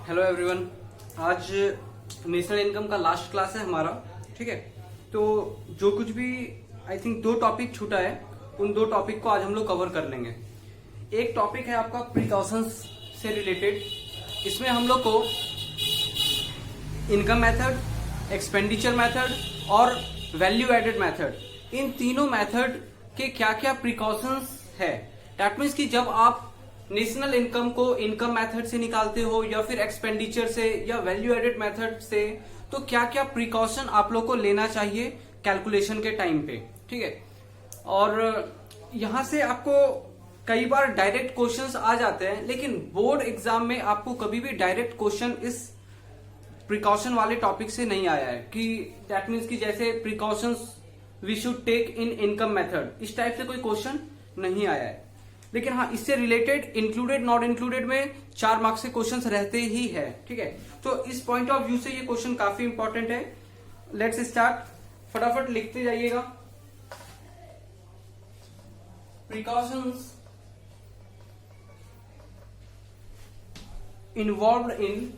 Hello everyone. आज national income का last class है हमारा। ठीक है, तो जो कुछ भी आई थिंक 2 टॉपिक छूटा है, उन 2 टॉपिक को आज हम लोग कवर कर लेंगे। एक टॉपिक है आपका प्रिकॉशंस से रिलेटेड। इसमें हम लोग को इनकम मेथड, एक्सपेंडिचर मेथड और वैल्यू एडेड मेथड, इन तीनों मेथड के क्या क्या प्रिकॉशंस है। दैट मीन्स कि जब आप नेशनल इनकम को इनकम मेथड से निकालते हो या फिर एक्सपेंडिचर से या वैल्यू एडेड मेथड से, तो क्या क्या प्रिकॉशन आप लोग को लेना चाहिए कैलकुलेशन के टाइम पे। ठीक है, और यहां से आपको कई बार डायरेक्ट क्वेश्चंस आ जाते हैं, लेकिन बोर्ड एग्जाम में आपको कभी भी डायरेक्ट क्वेश्चन इस प्रिकॉशन वाले टॉपिक से नहीं आया है कि दैट मीन्स कि जैसे precautions we should take in income method, इस टाइप से कोई क्वेश्चन नहीं आया है। लेकिन हाँ, इससे रिलेटेड इंक्लूडेड नॉट इंक्लूडेड में 4 मार्क्स के क्वेश्चंस रहते ही है। ठीक है, तो इस पॉइंट ऑफ व्यू से ये क्वेश्चन काफी इंपॉर्टेंट है। लेट्स स्टार्ट, फटाफट लिखते जाइएगा। Precautions involved in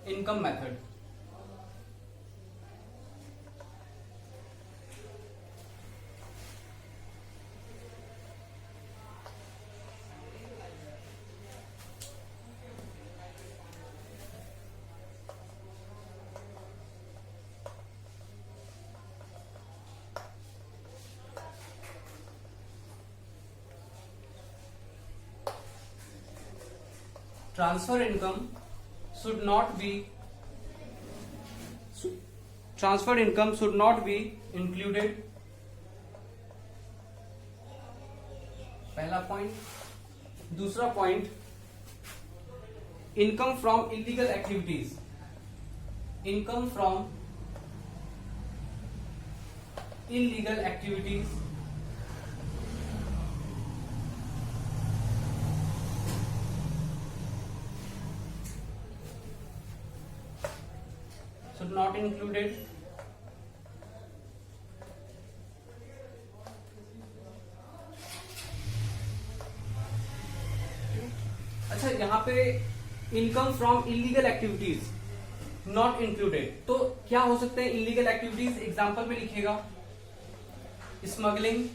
income method. Transfer income should not be included। पहला पॉइंट। दूसरा point, income from illegal activities should not included। अच्छा, यहाँ पे income from illegal activities not included, तो क्या हो सकते हैं इलीगल एक्टिविटीज? एग्जांपल में लिखिएगा, स्मगलिंग।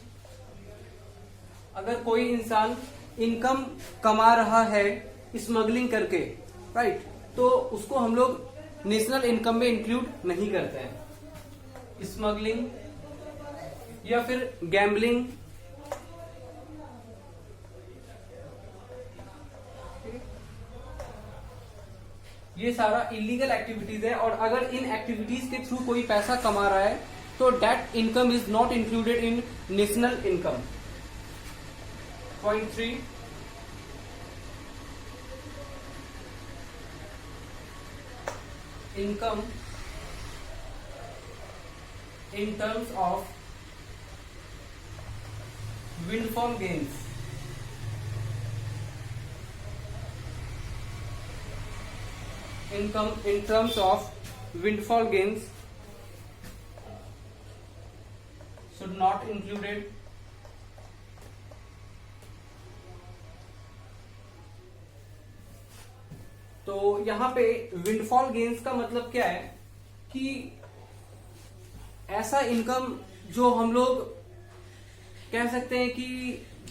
अगर कोई इंसान इनकम कमा रहा है स्मगलिंग करके, राइट, तो उसको हम लोग नेशनल इनकम में इंक्लूड नहीं करते हैं। स्मगलिंग या फिर गैम्बलिंग, ये सारा इलीगल एक्टिविटीज है, और अगर इन एक्टिविटीज के थ्रू कोई पैसा कमा रहा है तो that income is not included in national income. Point 3, income in terms of windfall gains। Income in terms of windfall gains should not included। तो यहां पे विंडफॉल गेन्स का मतलब क्या है कि ऐसा इनकम जो हम लोग कह सकते हैं कि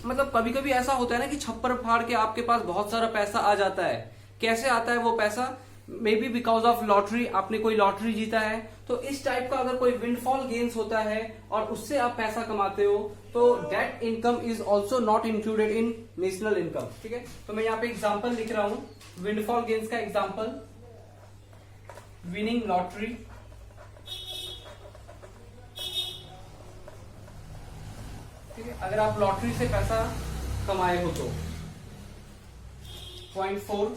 मतलब कभी कभी ऐसा होता है ना कि छप्पर फाड़ के आपके पास बहुत सारा पैसा आ जाता है। कैसे आता है वो पैसा? May be because of lottery, आपने कोई लॉटरी जीता है, तो इस टाइप का अगर कोई विंडफॉल गेन्स होता है और उससे आप पैसा कमाते हो, तो that income is also not included in national income. ठीक है, तो मैं यहाँ पे एग्जाम्पल लिख रहा हूं विंडफॉल गेन्स का। एग्जाम्पल, विनिंग लॉटरी, ठीक है, अगर आप लॉटरी से पैसा कमाए हो तो। Point 4,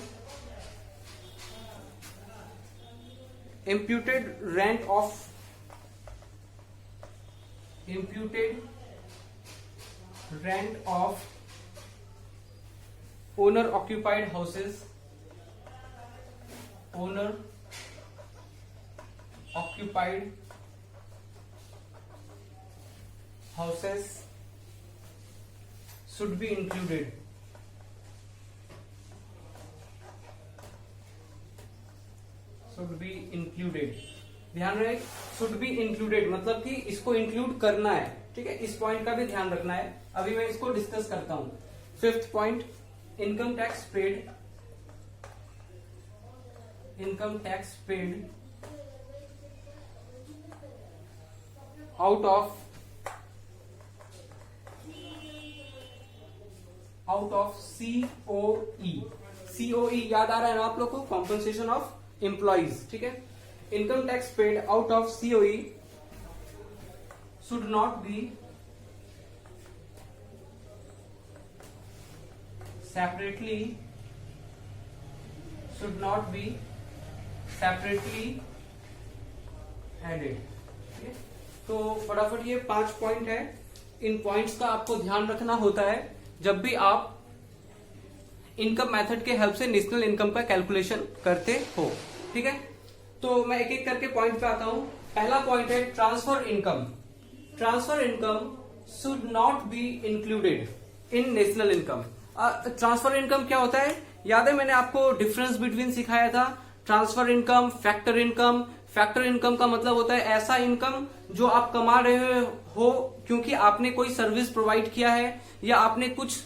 imputed rent of owner occupied houses, should be included, should be included, ध्यान रहे शुड बी इंक्लूडेड मतलब कि इसको इंक्लूड करना है, ठीक है, इस पॉइंट का भी ध्यान रखना है। अभी मैं इसको डिस्कस करता हूं। Fifth point, income tax paid, income tax paid out of COE, COE याद आ रहा है ना आप लोग को, कॉम्पनसेशन ऑफ एम्प्लॉइज, ठीक है। Income tax paid out of COE should not be separately, should not be separately headed, ठीक है। तो फटाफट ये 5 पॉइंट है, इन पॉइंट्स का आपको ध्यान रखना होता है जब भी आप इनकम मेथड के हेल्प से नेशनल इनकम का कैलकुलेशन करते हो, ठीक है। तो मैं एक एक करके पॉइंट पे आता हूं। पहला पॉइंट है transfer income. Transfer income should not B included in national income. Transfer income क्या होता है, याद है मैंने आपको डिफरेंस बिटवीन सिखाया था, transfer income, factor income. Factor income का मतलब होता है ऐसा इनकम जो आप कमा रहे हो क्योंकि आपने कोई सर्विस प्रोवाइड किया है या आपने कुछ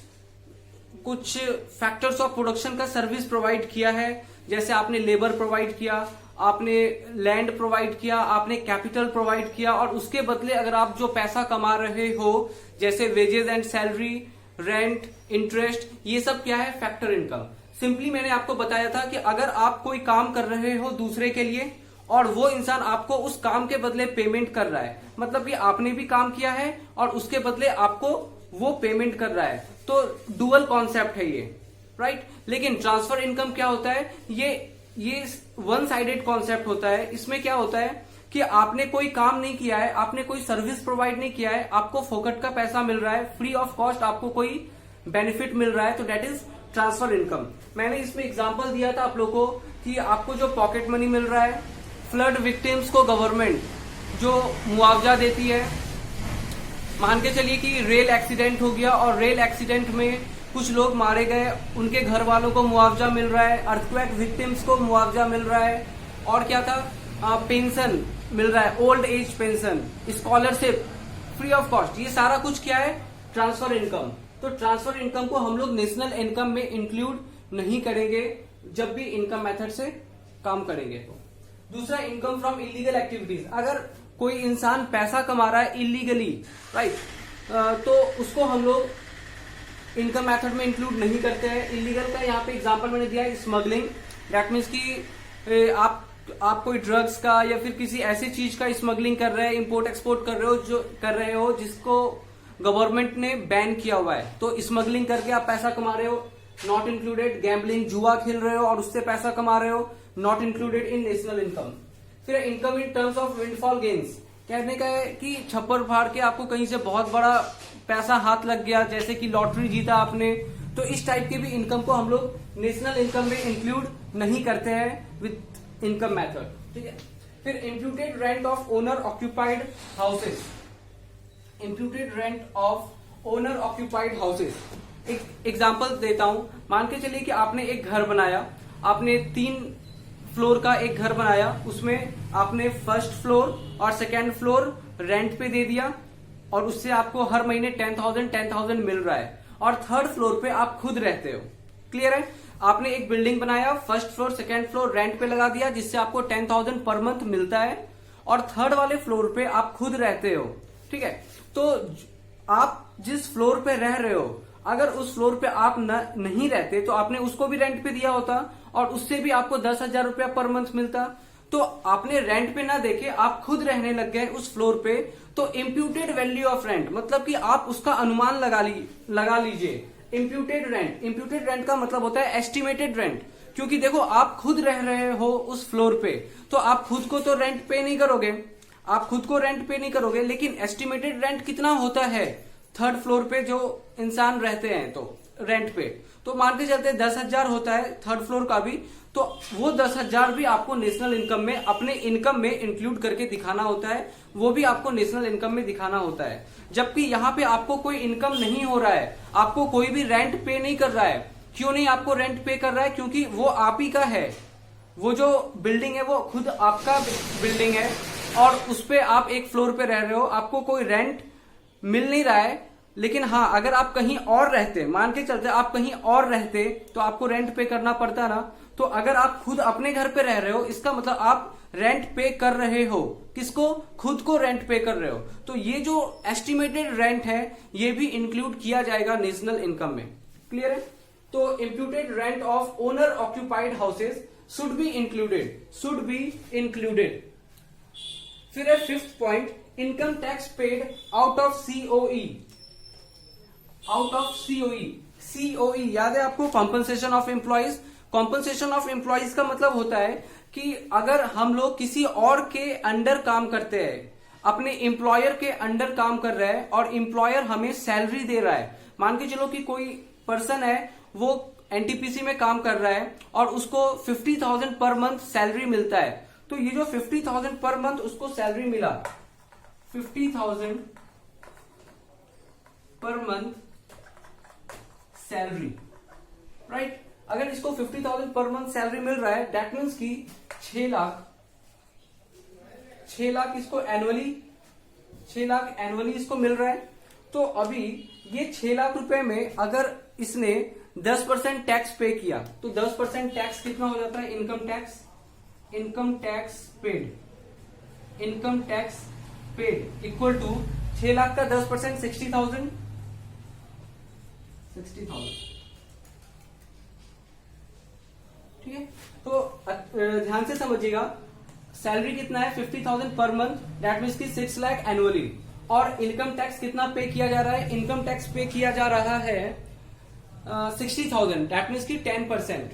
फैक्टर्स ऑफ प्रोडक्शन का सर्विस प्रोवाइड किया है, जैसे आपने लेबर प्रोवाइड किया, आपने लैंड प्रोवाइड किया, आपने कैपिटल प्रोवाइड किया, और उसके बदले अगर आप जो पैसा कमा रहे हो जैसे wages and salary, rent, interest, ये सब क्या है, फैक्टर इनकम। सिंपली मैंने आपको बताया था कि अगर आप कोई काम कर रहे हो दूसरे के लिए और वो इंसान आपको उस काम के बदले पेमेंट कर रहा है, मतलब कि आपने भी काम किया है और उसके बदले आपको वो पेमेंट कर रहा है, तो डुअल कॉन्सेप्ट है ये, राइट। लेकिन ट्रांसफर इनकम क्या होता है, ये वन साइडेड कॉन्सेप्ट होता है। इसमें क्या होता है कि आपने कोई काम नहीं किया है, आपने कोई सर्विस प्रोवाइड नहीं किया है, आपको फोकट का पैसा मिल रहा है, फ्री ऑफ कॉस्ट आपको कोई बेनिफिट मिल रहा है, तो डेट इज ट्रांसफर इनकम। मैंने इसमें एग्जांपल दिया था आप लोगों को कि आपको जो पॉकेट मनी मिल रहा है, फ्लड विक्टिम्स को गवर्नमेंट जो मुआवजा देती है, मान के चलिए कि रेल एक्सीडेंट हो गया और रेल एक्सीडेंट में कुछ लोग मारे गए, उनके घर वालों को मुआवजा मिल रहा है, अर्थक्वेक विक्टिम्स को मुआवजा मिल रहा है, और क्या था, पेंशन मिल रहा है, old age pension, scholarship free of cost, ये सारा कुछ क्या है, ट्रांसफर इनकम। तो ट्रांसफर इनकम को हम लोग नेशनल इनकम में इंक्लूड नहीं करेंगे जब भी इनकम मेथड से काम करेंगे। तो दूसरा, इनकम फ्रॉम इलीगल एक्टिविटीज। अगर कोई इंसान पैसा कमा रहा है इलीगली, राइट, तो उसको हम लोग इनकम मेथड में इंक्लूड नहीं करते हैं। इलीगल का यहाँ पे एग्जांपल मैंने दिया है, स्मगलिंग। दैट मीन्स कि आप कोई ड्रग्स का या फिर किसी ऐसी चीज का स्मगलिंग कर रहे हैं, इंपोर्ट एक्सपोर्ट कर रहे हो जिसको गवर्नमेंट ने बैन किया हुआ है, तो स्मगलिंग करके आप पैसा कमा रहे हो, नॉट इंक्लूडेड। गैम्बलिंग, जुआ खेल रहे हो और उससे पैसा कमा रहे हो, not included in national income. फिर income in terms of windfall gains, कहने का है कि छप्पर फाड़ के आपको कहीं से बहुत बड़ा पैसा हाथ लग गया, जैसे कि लॉटरी जीता आपने, तो इस टाइप के भी इनकम को हम लोग नेशनल इनकम में इंक्लूड नहीं करते हैं विथ इनकम मेथड, ठीक है। फिर imputed rent of owner occupied houses. Imputed rent of owner occupied houses, एक एग्जाम्पल देता हूं। मान के चलिए कि आपने एक घर बनाया, आपने 3 फ्लोर का एक घर बनाया, उसमें आपने फर्स्ट फ्लोर और सेकेंड फ्लोर रेंट पे दे दिया और उससे आपको हर महीने 10,000 मिल रहा है, और थर्ड फ्लोर पे आप खुद रहते हो। क्लियर है? आपने एक बिल्डिंग बनाया, first floor second floor rent पे लगा दिया जिससे आपको 10,000 पर मंथ मिलता है, और थर्ड वाले फ्लोर पे आप खुद रहते हो, ठीक है। तो आप जिस फ्लोर पे रह रहे हो, अगर उस फ्लोर पे आप नहीं रहते तो आपने उसको भी रेंट पे दिया होता और उससे भी आपको 10,000 रुपया पर मंथ मिलता। तो आपने रेंट पे ना देके आप खुद रहने लग गए उस फ्लोर पे, तो इम्प्यूटेड वैल्यू ऑफ रेंट, मतलब कि आप उसका अनुमान लगा लीजिए। इम्प्यूटेड रेंट का मतलब होता है एस्टिमेटेड रेंट, क्योंकि देखो आप खुद रह रहे हो उस फ्लोर पे, तो आप खुद को तो रेंट पे नहीं करोगे, लेकिन एस्टिमेटेड रेंट कितना होता है थर्ड फ्लोर पे जो इंसान रहते हैं तो रेंट पे, तो मान के चलते 10,000 होता है थर्ड फ्लोर का भी, तो वो 10,000 भी आपको नेशनल इनकम में, अपने इनकम में इंक्लूड करके दिखाना होता है, वो भी आपको नेशनल इनकम में दिखाना होता है। जबकि यहाँ पे आपको कोई इनकम नहीं हो रहा है, आपको कोई भी रेंट पे नहीं कर रहा है। क्यों नहीं आपको रेंट पे कर रहा है? क्योंकि वो आप ही का है, वो जो बिल्डिंग है वो खुद आपका बिल्डिंग है और उस पे आप एक फ्लोर पे रह रहे हो, आपको कोई रेंट मिल नहीं रहा है। लेकिन हाँ, अगर आप कहीं और रहते, मान के चलते आप कहीं और रहते तो आपको रेंट पे करना पड़ता ना। तो अगर आप खुद अपने घर पे रह रहे हो, इसका मतलब आप रेंट पे कर रहे हो। किसको? खुद को रेंट पे कर रहे हो। तो ये जो एस्टिमेटेड रेंट है ये भी इंक्लूड किया जाएगा नेशनल इनकम में। क्लियर है? तो imputed rent of owner occupied houses should be included. फिर है fifth point, income tax paid out of COE. COE याद है आपको? Compensation of employees. Compensation of employees का मतलब होता है कि अगर हम लोग किसी और के अंडर काम करते हैं, अपने एम्प्लॉयर के अंडर काम कर रहे हैं और एम्प्लॉयर हमें सैलरी दे रहा है। मान के चलो कि कोई पर्सन है, वो एनटीपीसी में काम कर रहा है और उसको 50,000 पर मंथ सैलरी मिलता है। तो ये जो 50,000 पर मंथ उसको सैलरी मिला, 50,000 पर मंथ सैलरी, राइट? अगर इसको 50,000 पर मंथ सैलरी मिल रहा है, दैट मीन्स कि 6 लाख इसको एनुअली इसको मिल रहा है। तो अभी ये 6 लाख रुपए में अगर इसने 10% टैक्स पे किया तो 10% टैक्स कितना हो जाता है? Income tax paid equal to 6 lakh का 10% 60,000। ठीक है? तो ध्यान से समझिएगा, सैलरी कितना है? 50,000 पर मंथ, दैट मीन्स की 6 लाख एनुअली। और इनकम टैक्स कितना पे किया जा रहा है? इनकम टैक्स पे किया जा रहा है 60,000, दैट मीन्स की 10%।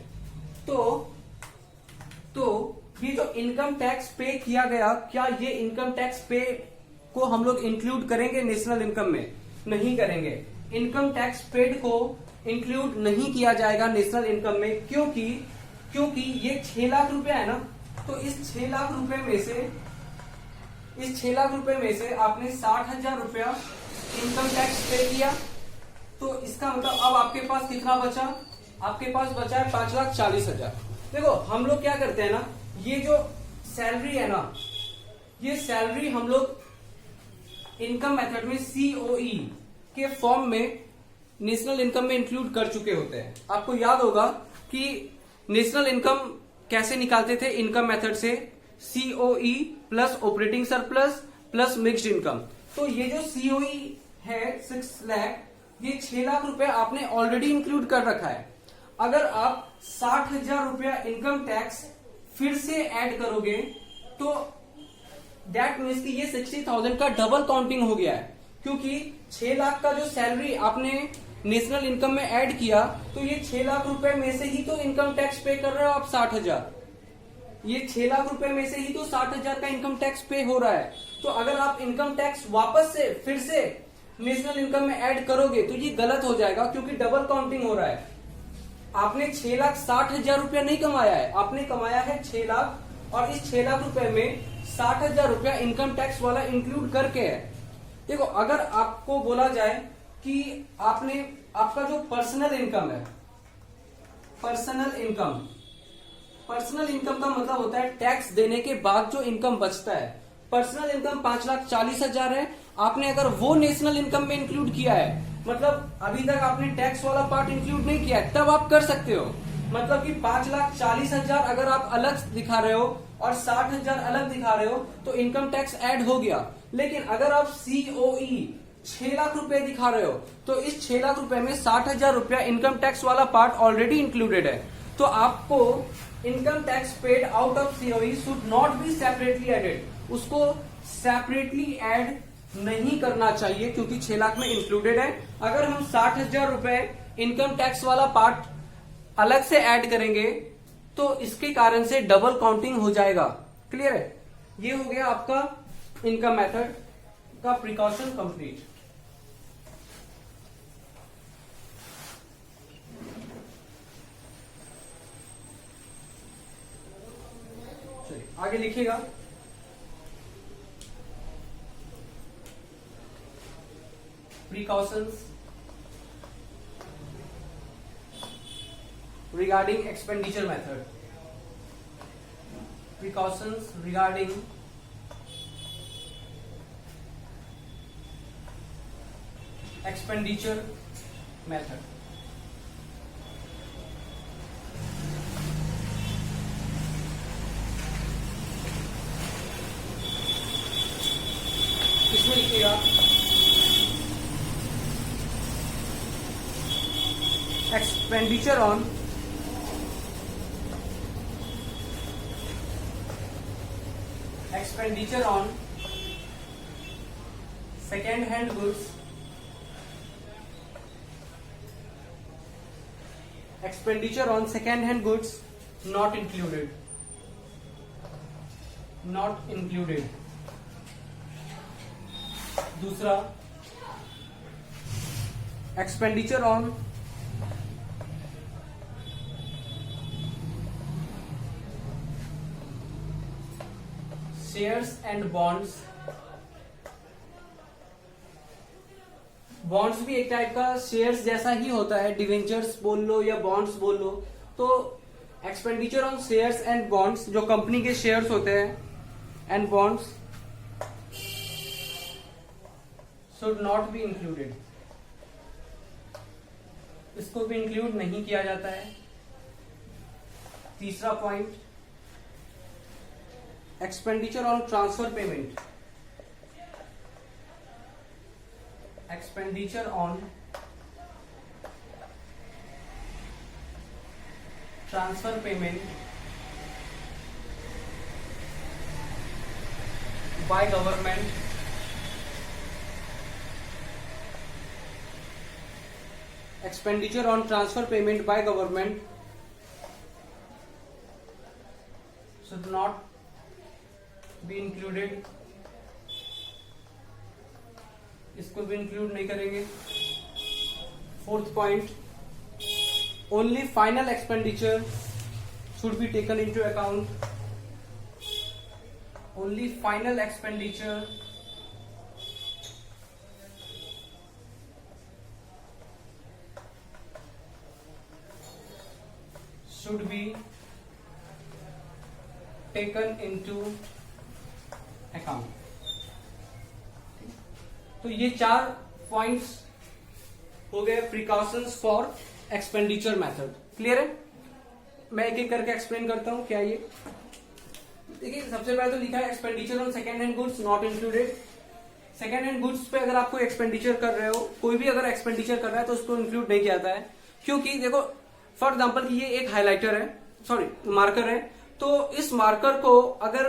तो ये जो इनकम टैक्स पे किया गया, क्या ये इनकम टैक्स पे को हम लोग इंक्लूड करेंगे नेशनल इनकम में? नहीं करेंगे। इनकम टैक्स पेड को इंक्लूड नहीं किया जाएगा नेशनल इनकम में। क्योंकि ये 6 लाख रुपया है ना, तो इस 6 लाख रुपए में से आपने 60,000 रुपया इनकम टैक्स पे किया। तो इसका मतलब अब आपके पास कितना बचा? आपके पास बचा है 5,40,000। देखो हम लोग क्या करते हैं ना, ये जो सैलरी है ना, ये सैलरी हम लोग इनकम मेथड में सीओई के फॉर्म में नेशनल इनकम में इंक्लूड कर चुके होते हैं। आपको याद होगा कि नेशनल इनकम कैसे निकालते थे इनकम मेथड से? COE plus operating surplus plus mixed income. तो ये जो सीओई है 6 लाख, ये 6 लाख रुपए आपने ऑलरेडी इंक्लूड कर रखा है। अगर आप 60,000 रुपया इनकम टैक्स फिर से ऐड करोगे तो दैट मीन्स कि ये 60,000 का डबल काउंटिंग हो गया है। क्योंकि 6 लाख का जो सैलरी आपने नेशनल इनकम में ऐड किया, तो ये 6 लाख रुपए में से ही तो इनकम टैक्स पे कर रहे हो आप 60,000। ये 6 लाख रुपए में से ही तो 60,000 का इनकम टैक्स पे हो रहा है। तो अगर आप इनकम टैक्स वापस से फिर से नेशनल इनकम में ऐड करोगे तो ये गलत हो जाएगा, क्योंकि डबल काउंटिंग हो रहा है। आपने 6,60,000 रुपया नहीं कमाया है, आपने कमाया है 6 लाख, और इस 6 लाख रुपए में 60,000 रुपया इनकम टैक्स वाला इंक्लूड करके है। देखो अगर आपको बोला जाए कि आपका जो पर्सनल इनकम है, पर्सनल इनकम का मतलब होता है टैक्स देने के बाद जो इनकम बचता है। पर्सनल इनकम 5,40,000 है, आपने अगर वो नेशनल इनकम में इंक्लूड किया है, मतलब अभी तक आपने टैक्स वाला पार्ट इंक्लूड नहीं किया है, तब आप कर सकते हो। मतलब कि 5,40,000 अगर आप अलग दिखा रहे हो और 60,000 अलग दिखा रहे हो तो इनकम टैक्स ऐड हो गया। लेकिन अगर आप सीओई 6 लाख रुपए दिखा रहे हो तो इस 6 लाख रुपए में 60,000 रुपया इनकम टैक्स वाला पार्ट ऑलरेडी इंक्लूडेड है। तो आपको income tax paid out of COE should not be separately added, उसको सेपरेटली ऐड नहीं करना चाहिए, क्योंकि 6 लाख में इंक्लूडेड है। अगर हम 60,000 रुपए इनकम टैक्स वाला पार्ट अलग से ऐड करेंगे तो इसके कारण से डबल काउंटिंग हो जाएगा। क्लियर है? ये हो गया आपका इनकम मेथड का प्रिकॉशन कंप्लीट। आगे लिखिएगा, precautions regarding expenditure method, precautions regarding expenditure method. इसमें लिखिएगा expenditure on second hand goods, expenditure on second hand goods not included, दूसरा expenditure on shares and bonds, bonds भी एक टाइप का shares जैसा ही होता है, डिवेंचर्स बोल लो या बॉन्ड्स बोल लो। तो expenditure on shares and bonds, जो कंपनी के शेयर्स होते हैं and bonds, should not be included, इसको भी इंक्लूड नहीं किया जाता है। तीसरा point, expenditure on transfer payment, expenditure on transfer payment by government, expenditure on transfer payment by government should not be included, इसको भी इंक्लूड नहीं करेंगे। Fourth point, only final expenditure should be taken into account, only final expenditure should be taken into account। तो ये 4 points हो गए precautions for expenditure method. Clear है? मैं एक एक करके एक्सप्लेन करता हूं क्या ये। देखिए, सबसे पहले तो लिखा है expenditure on second hand goods not included. Second hand goods पे अगर आप कोई एक्सपेंडिचर कर रहे हो, कोई भी अगर एक्सपेंडिचर कर रहा है तो उसको इंक्लूड नहीं किया जाता है, क्योंकि देखो फॉर एग्जाम्पल ये एक हाइलाइटर है, सॉरी मार्कर है, तो इस मार्कर को अगर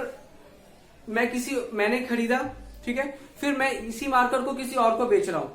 मैंने खरीदा, ठीक है, फिर मैं इसी मार्कर को किसी और को बेच रहा हूं,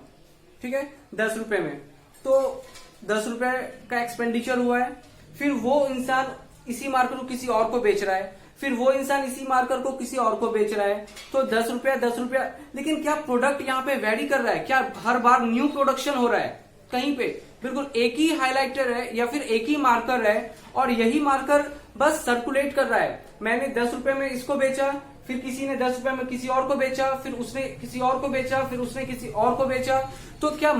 ठीक है, 10 रुपए में, तो 10 रुपए का एक्सपेंडिचर हुआ है। फिर वो इंसान इसी मार्कर को किसी और को बेच रहा है, फिर वो इंसान इसी मार्कर को किसी और को बेच रहा है, तो 10 रुपया। लेकिन क्या प्रोडक्ट यहाँ पे वेरी कर रहा है? क्या हर बार न्यू प्रोडक्शन हो रहा है? कहीं पे बिल्कुल एक ही हाइलाइटर है या फिर एक ही मार्कर है और यही मार्कर बस सर्कुलेट कर रहा है। मैंने 10 रुपए में इसको बेचा, फिर किसी ने 10 रुपए में किसी और को बेचा, फिर उसने किसी और को बेचा, फिर उसने किसी और को बेचा। तो क्या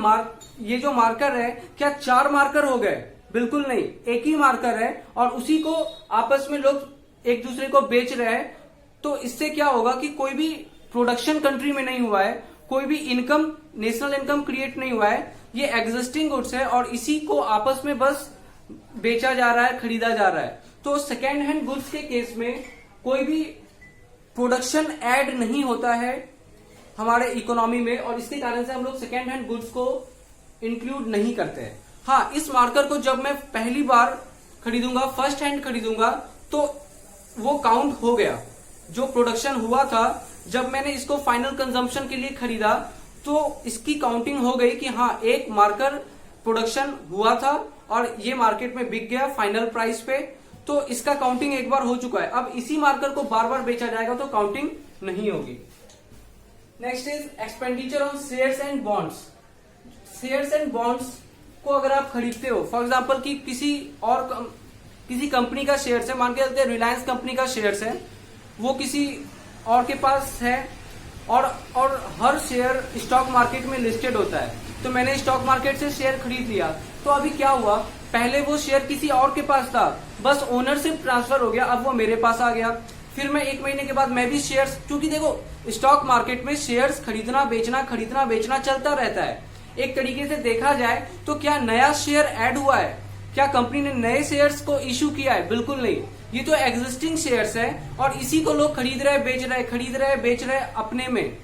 ये जो मार्कर है, क्या 4 मार्कर हो गए? बिल्कुल नहीं, एक ही मार्कर है और उसी को आपस में लोग एक दूसरे को बेच रहे हैं। तो इससे क्या होगा कि कोई भी प्रोडक्शन कंट्री में नहीं हुआ है, कोई भी इनकम, नेशनल इनकम क्रिएट नहीं हुआ है। ये एग्जिस्टिंग गुड्स है और इसी को आपस में बस बेचा जा रहा है, खरीदा जा रहा है। तो सेकेंड हैंड गुड्स के केस में कोई भी प्रोडक्शन ऐड नहीं होता है हमारे इकोनॉमी में, और इसके कारण से हम लोग सेकेंड हैंड गुड्स को इंक्लूड नहीं करते हैं। हाँ, इस मार्कर को जब मैं पहली बार खरीदूंगा, फर्स्ट हैंड खरीदूंगा, तो वो काउंट हो गया। जो प्रोडक्शन हुआ था, जब मैंने इसको फाइनल कंजम्पशन के लिए खरीदा, तो इसकी काउंटिंग हो गई कि हाँ, एक मार्कर प्रोडक्शन हुआ था और ये मार्केट में बिक गया फाइनल प्राइस पे, तो इसका काउंटिंग एक बार हो चुका है। अब इसी मार्कर को बार बार बेचा जाएगा तो काउंटिंग नहीं होगी। Next is expenditure on shares and bonds. Shares and bonds को अगर आप खरीदते हो, फॉर एग्जाम्पल किसी कंपनी का शेयर्स है, मान के चलते हैं रिलायंस कंपनी का शेयर्स है, वो किसी और के पास है और हर शेयर स्टॉक मार्केट में लिस्टेड होता है। तो मैंने स्टॉक मार्केट से शेयर खरीद लिया, तो अभी क्या हुआ, पहले वो शेयर किसी और के पास था, बस ओनरशिप ट्रांसफर हो गया, अब वो मेरे पास आ गया। फिर मैं 1 महीने के बाद मैं भी शेयर्स, क्योंकि देखो स्टॉक मार्केट में शेयर्स खरीदना बेचना चलता रहता है। एक तरीके से देखा जाए तो क्या नया शेयर ऐड हुआ है, क्या कंपनी ने नए शेयर्स को इश्यू किया है? बिल्कुल नहीं, ये तो एग्जिस्टिंग शेयर्स है और इसी को लोग खरीद रहे बेच रहे अपने में।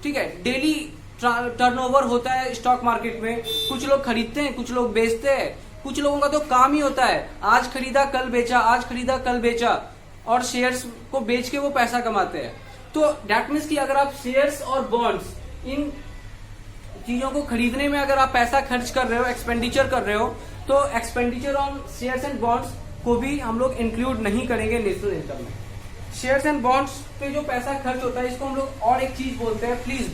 ठीक है, डेली टर्नओवर होता है स्टॉक मार्केट में, कुछ लोग खरीदते हैं, कुछ लोग बेचते हैं, कुछ लोगों का तो काम ही होता है आज खरीदा कल बेचा और शेयर्स को बेच के वो पैसा कमाते हैं। तो दैट मीन्स कि अगर आप शेयर्स और बॉन्ड्स इन चीजों को खरीदने में अगर आप पैसा खर्च कर रहे हो, एक्सपेंडिचर कर रहे हो, तो expenditure on shares and bonds को भी हम लोग इंक्लूड नहीं करेंगे नेशनल इनकम में। शेयर्स एंड बॉन्ड्स पे जो पैसा खर्च होता है इसको हम लोग और एक चीज बोलते हैं, प्लीज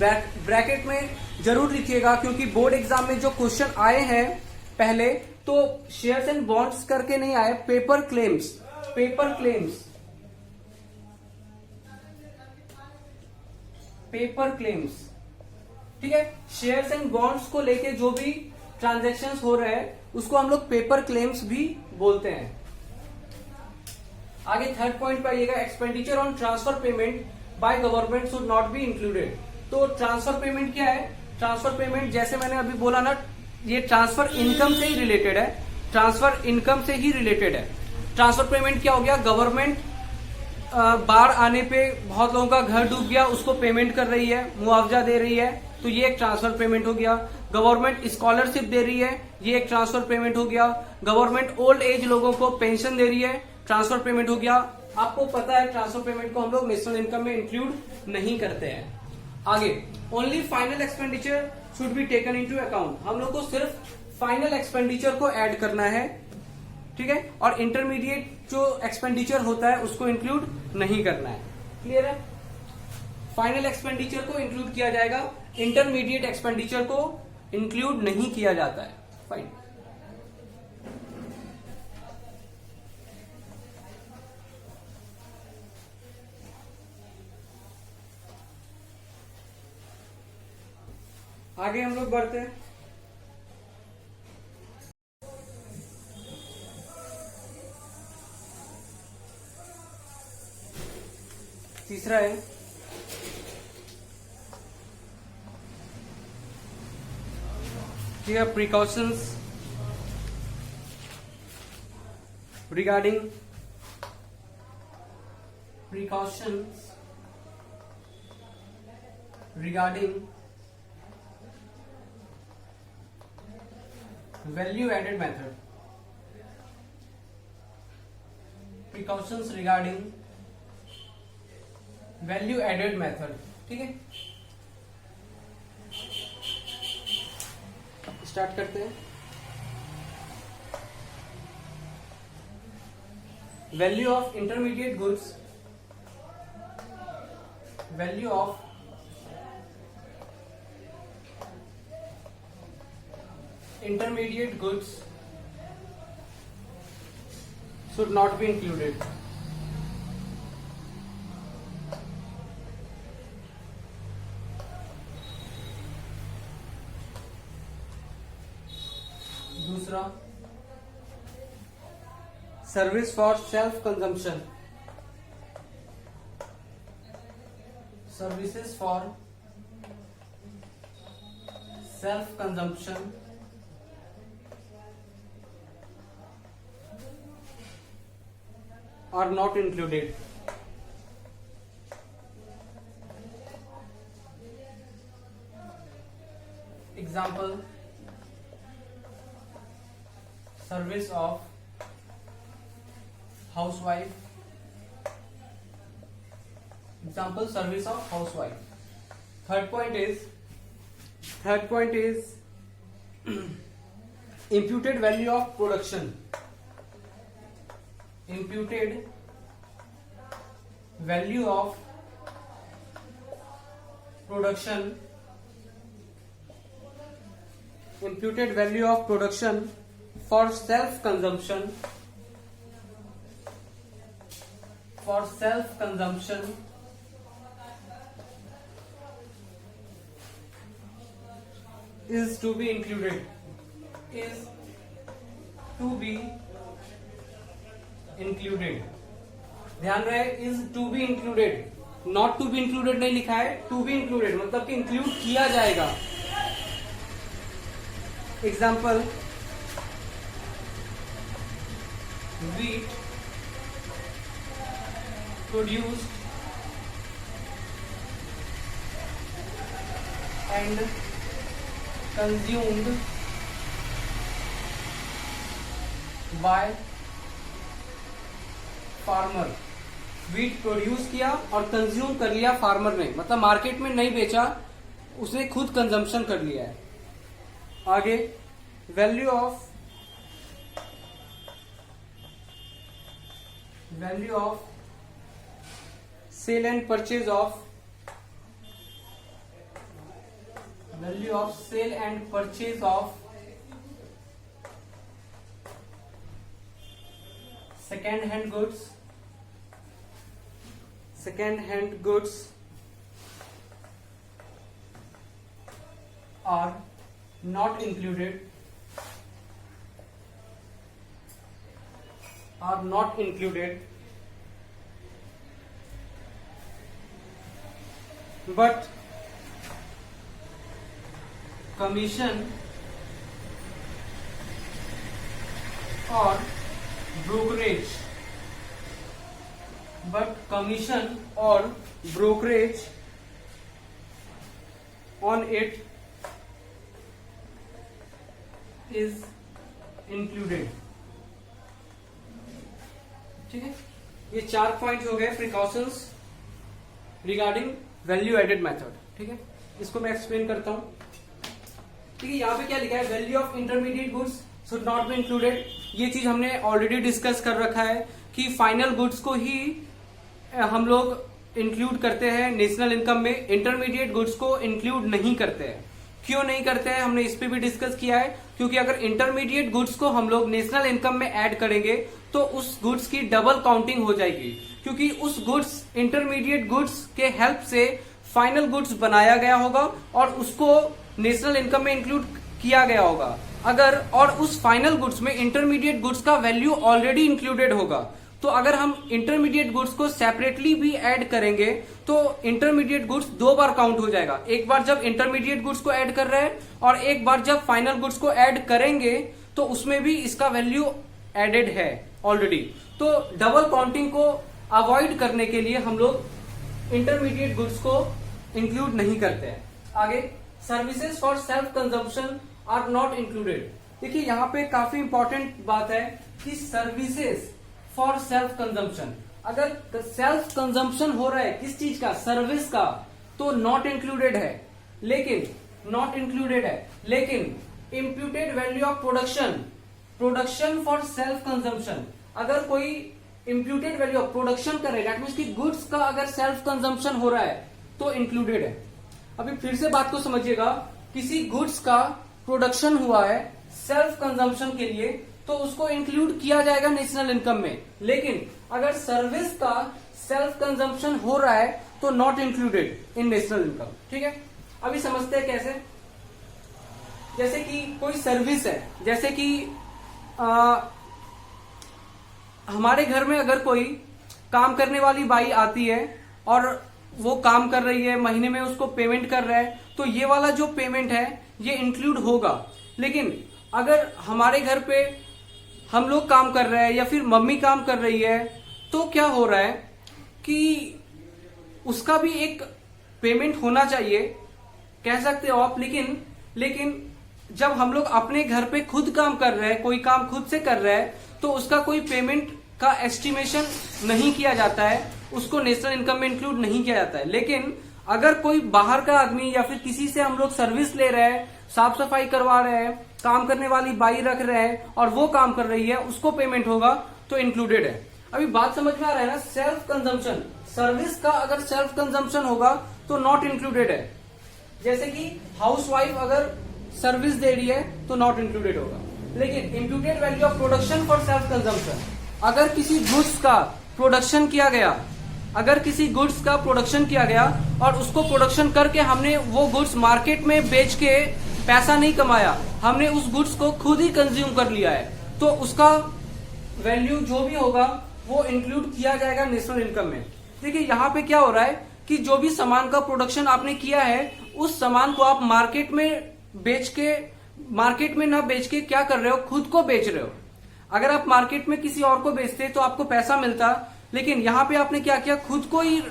ब्रैकेट में जरूर लिखिएगा, क्योंकि बोर्ड एग्जाम में जो क्वेश्चन आए हैं पहले, तो शेयर्स एंड बॉन्ड्स करके नहीं आए, पेपर क्लेम्स। ठीक है, शेयर्स एंड बॉन्ड्स को लेके जो भी ट्रांजैक्शंस हो रहे हैं उसको हम लोग पेपर क्लेम्स भी बोलते हैं। आगे थर्ड पॉइंट पे आइएगा, expenditure on transfer payment by government should not be included. तो ट्रांसफर पेमेंट क्या है? ट्रांसफर पेमेंट जैसे मैंने अभी बोला ना, ये ट्रांसफर इनकम से ही रिलेटेड है, ट्रांसफर पेमेंट क्या हो गया, गवर्नमेंट बाढ़ आने पे बहुत लोगों का घर डूब गया, उसको पेमेंट कर रही है, मुआवजा दे रही है, तो ये एक ट्रांसफर पेमेंट हो गया। गवर्नमेंट स्कॉलरशिप दे रही है, ये एक ट्रांसफर पेमेंट हो गया। गवर्नमेंट ओल्ड एज लोगों को पेंशन दे रही है, ट्रांसफर पेमेंट हो गया। आपको पता है ट्रांसफर पेमेंट को हम लोग नेशनल इनकम में इंक्लूड नहीं करते हैं। आगे, only final expenditure should be taken into account. हम लोग को सिर्फ फाइनल एक्सपेंडिचर को ऐड करना है, ठीक है, और इंटरमीडिएट जो एक्सपेंडिचर होता है उसको इंक्लूड नहीं करना है। क्लियर है? फाइनल एक्सपेंडिचर को इंक्लूड किया जाएगा, इंटरमीडिएट एक्सपेंडिचर को इंक्लूड नहीं किया जाता है। फाइन। आगे हम लोग बढ़ते हैं। तीसरा है precautions regarding value added method. Precautions regarding value added method. ठीक है, स्टार्ट करते हैं। Value of intermediate goods, value of intermediate goods should not be included. दूसरा, service for self consumption, services for self consumption are not included. Example, service of housewife. Example, service of housewife. Third point is imputed value of production. Imputed value of production, imputed value of production for self consumption, for self consumption is to be included, is to be included. ध्यान रहे, is to be included, not to be included नहीं लिखा है, to be included मतलब कि include किया जाएगा. Example, wheat produced and consumed by farmer. Wheat produce किया और कंज्यूम कर लिया फार्मर ने, मतलब मार्केट में नहीं बेचा, उसने खुद कंजम्पशन कर लिया है. आगे, value of sale and purchase of value of sale and purchase of second hand goods are not included but commission or brokerage on it is included. ठीक है, ये 4 पॉइंट्स हो गए precautions regarding value added method. ठीक है, इसको मैं explain करता हूं. ठीक है, यहाँ पे क्या लिखा है, value of intermediate goods should not be included. ये चीज हमने ऑलरेडी डिस्कस कर रखा है कि फाइनल गुड्स को ही हम लोग इंक्लूड करते हैं नेशनल इनकम में, इंटरमीडिएट गुड्स को इंक्लूड नहीं करते हैं. क्यों नहीं करते हैं, हमने इस पे भी डिस्कस किया है. क्योंकि अगर इंटरमीडिएट गुड्स को हम लोग नेशनल इनकम में ऐड करेंगे तो उस गुड्स की डबल काउंटिंग हो जाएगी, क्योंकि उस गुड्स इंटरमीडिएट गुड्स के हेल्प से फाइनल गुड्स बनाया गया होगा और उसको नेशनल इनकम में इंक्लूड किया गया होगा. अगर और उस फाइनल गुड्स में इंटरमीडिएट गुड्स का वैल्यू ऑलरेडी इंक्लूडेड होगा, तो अगर हम इंटरमीडिएट गुड्स को सेपरेटली भी ऐड करेंगे तो इंटरमीडिएट गुड्स 2 बार काउंट हो जाएगा. एक बार जब इंटरमीडिएट गुड्स को ऐड कर रहे हैं और एक बार जब फाइनल गुड्स को ऐड करेंगे तो उसमें भी इसका वैल्यू एडेड है ऑलरेडी. तो डबल काउंटिंग को अवॉइड करने के लिए हम लोग इंटरमीडिएट गुड्स को इंक्लूड नहीं करते हैं. आगे, services for self consumption are not included. देखिए, यहाँ पे काफी इंपॉर्टेंट बात है कि सर्विसेज फॉर सेल्फ कंजम्पशन, अगर सेल्फ कंजम्पशन हो रहा है किस चीज का, सर्विस का, तो नॉट इंक्लूडेड है. लेकिन imputed value of production for self consumption, अगर कोई इम्प्यूटेड वैल्यू ऑफ प्रोडक्शन कर रहे हैं, दैट मीन्स कि गुड्स का अगर सेल्फ कंजम्पशन हो रहा है तो इंक्लूडेड है. अभी फिर से बात को समझिएगा, किसी गुड्स का प्रोडक्शन हुआ है सेल्फ कंजम्पशन के लिए तो उसको इंक्लूड किया जाएगा नेशनल इनकम में. लेकिन अगर सर्विस का सेल्फ कंजम्पशन हो रहा है तो not included in national income. ठीक है, अभी समझते हैं कैसे. जैसे कि कोई सर्विस है, जैसे कि हमारे घर में अगर कोई काम करने वाली बाई आती है और वो काम कर रही है, महीने में उसको पेमेंट कर रहा है, तो ये वाला जो पेमेंट है ये इंक्लूड होगा. लेकिन अगर हमारे घर पे हम लोग काम कर रहे हैं या फिर मम्मी काम कर रही है तो क्या हो रहा है कि उसका भी एक पेमेंट होना चाहिए, कह सकते हो आप. लेकिन जब हम लोग अपने घर पे खुद काम कर रहे हैं, कोई काम खुद से कर रहे हैं, तो उसका कोई पेमेंट का एस्टिमेशन नहीं किया जाता है, उसको नेशनल इनकम में इंक्लूड नहीं किया जाता है. लेकिन अगर कोई बाहर का आदमी या फिर किसी से हम लोग सर्विस ले रहे हैं, साफ सफाई करवा रहे हैं, काम करने वाली बाई रख रहे हैं और वो काम कर रही है, उसको पेमेंट होगा तो इंक्लूडेड है. अभी बात समझ में आ रहा है ना. सेल्फ कंजम्पशन, सर्विस का अगर सेल्फ कंजम्पशन होगा तो नॉट इंक्लूडेड है. जैसे कि हाउसवाइफ अगर सर्विस दे रही है तो नॉट इंक्लूडेड होगा. लेकिन imputed value of production for self consumption, अगर किसी गुड्स का प्रोडक्शन किया गया, अगर किसी गुड्स का प्रोडक्शन किया गया और उसको प्रोडक्शन करके हमने वो गुड्स मार्केट में बेच के पैसा नहीं कमाया, हमने उस गुड्स को खुद ही कंज्यूम कर लिया है, तो उसका वैल्यू जो भी होगा वो इंक्लूड किया जाएगा नेशनल इनकम में। देखिए यहाँ पे क्या हो रहा है कि जो भी सामान का प्रोडक्शन आपने किया है उस सामान को आप मार्केट में ना बेच के क्या कर रहे हो, खुद को बेच रहे हो। अगर आप मार्केट में किसी और को बेचते तो आपको पैसा मिलता, लेकिन यहाँ पे आपने क्या किया, खुद को ही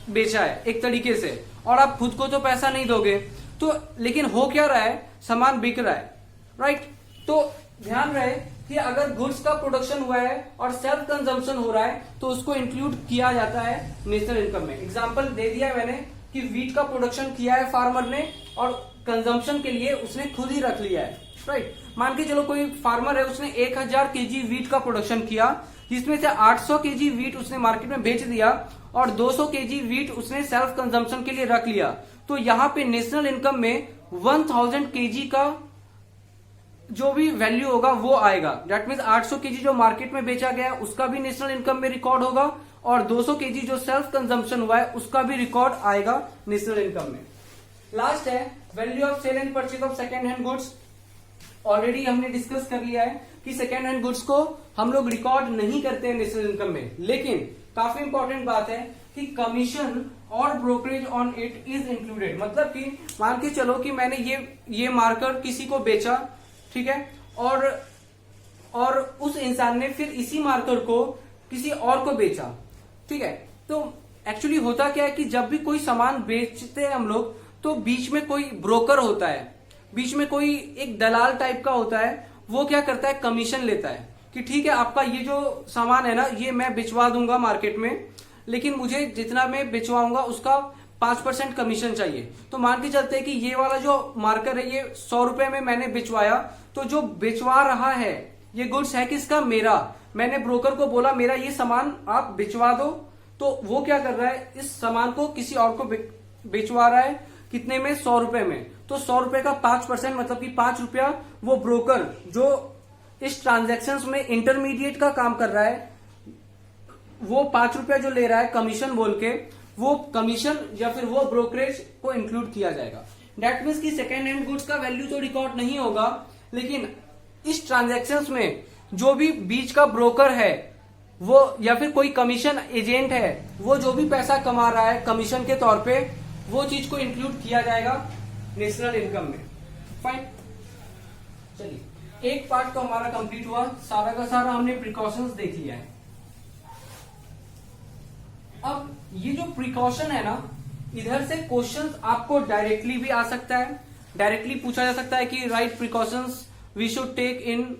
बेचा है एक तरीके से, और आप खुद को तो पैसा नहीं दोगे। तो लेकिन हो क्या रहा है, सामान बिक रहा है, राइट। तो ध्यान रहे कि अगर गुड्स का प्रोडक्शन हुआ है और सेल्फ कंजम्पशन हो रहा है तो उसको इंक्लूड किया जाता है नेशनल इनकम में। एग्जांपल दे दिया मैंने कि व्हीट का प्रोडक्शन किया है फार्मर ने और कंजम्पशन के लिए उसने खुद ही रख लिया है, राइट। मान के चलो कोई फार्मर है, उसने 1000 केजी व्हीट का प्रोडक्शन किया, जिसमें से 800 केजी व्हीट उसने मार्केट में बेच दिया और 200 केजी व्हीट उसने सेल्फ कंजम्पशन के लिए रख लिया। तो यहाँ पे नेशनल इनकम में 1000 केजी का जो भी वैल्यू होगा वो आएगा। दैट मीन्स 800 केजी जो मार्केट में बेचा गया उसका भी नेशनल इनकम में रिकॉर्ड होगा और 200 केजी जो सेल्फ कंजम्पशन हुआ है उसका भी रिकॉर्ड आएगा नेशनल इनकम में। लास्ट है value of sale and purchase of second hand goods. Already हमने डिस्कस कर लिया है कि सेकेंड हैंड गुड्स को हम लोग रिकॉर्ड नहीं करते हैं नेशनल इनकम में, लेकिन काफी इंपॉर्टेंट बात है कि कमीशन और brokerage on it is included. मतलब कि मान के चलो कि मैंने ये मार्कर किसी को बेचा, ठीक है, और उस इंसान ने फिर इसी मार्कर को किसी और को बेचा, ठीक है। तो एक्चुअली होता क्या है कि जब भी कोई सामान बेचते हैं हम लोग तो बीच में कोई ब्रोकर होता है, बीच में कोई एक दलाल टाइप का होता है, वो क्या करता है, कमीशन लेता है कि ठीक है आपका ये जो सामान है ना ये मैं बिचवा दूंगा मार्केट में, लेकिन मुझे जितना मैं बिचवाऊंगा उसका 5% कमीशन चाहिए। तो मान के चलते हैं कि ये वाला जो मार्कर है ये 100 रुपए में मैंने बिचवाया, तो जो बिचवा रहा है ये गुड्स है किसका, मेरा। मैंने ब्रोकर को बोला मेरा ये सामान आप बिचवा दो, तो वो क्या कर रहा है, इस सामान को किसी और को बिचवा रहा है, कितने में, 100 रुपए में। तो 100 रुपए का 5% मतलब कि 5 रुपया वो ब्रोकर जो इस ट्रांजेक्शन में इंटरमीडिएट का काम कर रहा है, वो 5 रुपया जो ले रहा है कमीशन बोल के, वो कमीशन या फिर वो ब्रोकरेज को इंक्लूड किया जाएगा। डेट मीन्स की सेकेंड हैंड गुड्स का वैल्यू तो रिकॉर्ड नहीं होगा, लेकिन इस ट्रांजैक्शंस में जो भी बीच का ब्रोकर है वो या फिर कोई कमीशन एजेंट है, वो जो भी पैसा कमा रहा है कमीशन के तौर पे, वो चीज को इंक्लूड किया जाएगा नेशनल इनकम में। फाइन, चलिए एक पार्ट तो हमारा कंप्लीट हुआ, सारा का सारा हमने प्रिकॉशंस देख लिया है। अब ये जो प्रिकॉशन है ना, इधर से क्वेश्चंस आपको डायरेक्टली भी आ सकता है, डायरेक्टली पूछा जा सकता है कि right precautions we should take in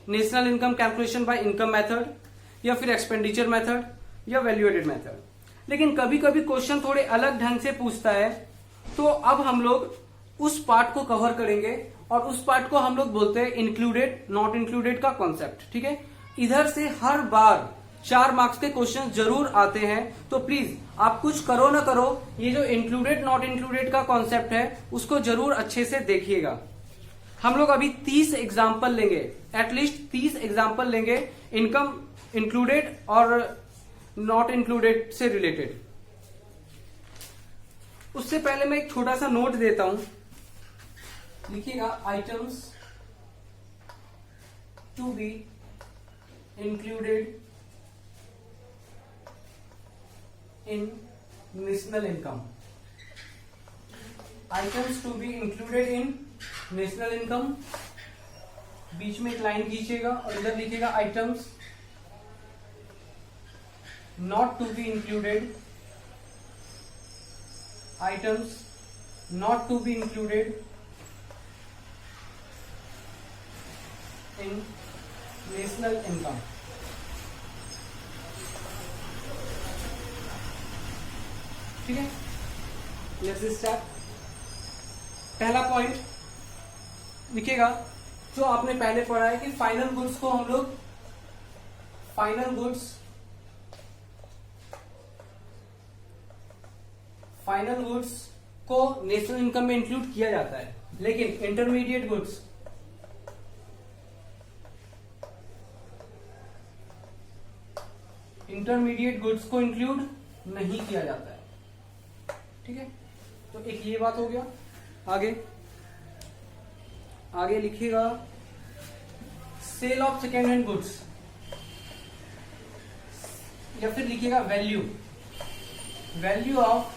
national income calculation by income method, या फिर एक्सपेंडिचर मेथड, या वैल्यू एडेड मेथड। लेकिन कभी कभी क्वेश्चन थोड़े अलग ढंग से पूछता है, तो अब हम लोग उस पार्ट को कवर करेंगे और उस पार्ट को हम लोग बोलते हैं इंक्लूडेड नॉट इंक्लूडेड का कॉन्सेप्ट, ठीक है। इधर से हर बार 4 मार्क्स के क्वेश्चन जरूर आते हैं, तो प्लीज आप कुछ करो ना करो, ये जो इंक्लूडेड नॉट इंक्लूडेड का कॉन्सेप्ट है उसको जरूर अच्छे से देखिएगा। हम लोग अभी 30 एग्जाम्पल लेंगे, एटलीस्ट 30 एग्जाम्पल लेंगे इनकम इंक्लूडेड और नॉट इंक्लूडेड से रिलेटेड। उससे पहले मैं एक छोटा सा नोट देता हूं, लिखिएगा items to be included in national income. Items to be included in national income, बीच में एक लाइन खींचिएगा और इधर लिखिएगा items not to be included, items not to be included in national income. ठीक है, लेट्स स्टार्ट। पहला पॉइंट लिखिएगा जो आपने पहले पढ़ा है कि फाइनल गुड्स को हम लोग फाइनल गुड्स को नेशनल इनकम में इंक्लूड किया जाता है, लेकिन इंटरमीडिएट गुड्स इंटरमीडिएट गुड्स को इंक्लूड नहीं किया जाता है। ठीक है, तो एक ये बात हो गया। आगे लिखिएगा sale of second hand goods, या फिर लिखिएगा value of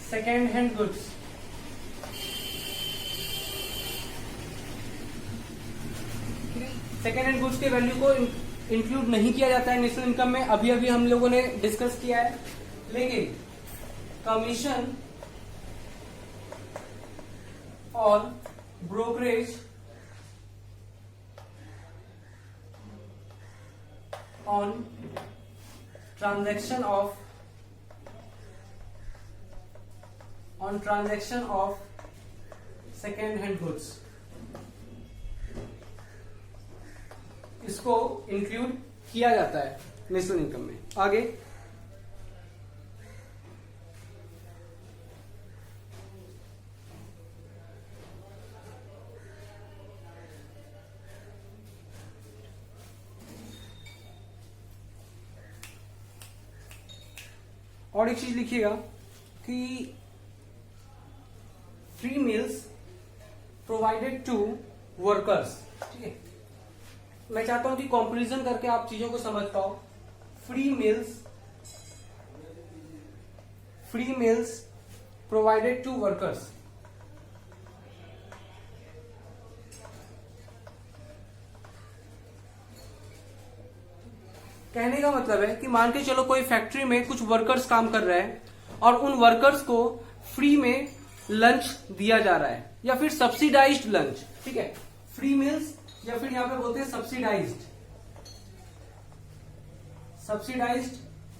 second hand goods. Second hand goods के वैल्यू को इंक्लूड नहीं किया जाता है नेशनल इनकम में, अभी हम लोगों ने डिस्कस किया है। लेकिन कमीशन और brokerage on transaction of second hand goods, इसको इंक्लूड किया जाता है नेशनल इनकम में। आगे और एक चीज लिखिएगा कि free meals provided to workers. ठीक है, मैं चाहता हूं कि कंपैरिजन करके आप चीजों को समझ पाओ। Free meals provided to workers, कहने का मतलब है कि मान के चलो कोई फैक्ट्री में कुछ वर्कर्स काम कर रहे हैं और उन वर्कर्स को फ्री में लंच दिया जा रहा है, या फिर सब्सिडाइज्ड लंच। ठीक है, फ्री मील्स या फिर यहां पे बोलते हैं सब्सिडाइज्ड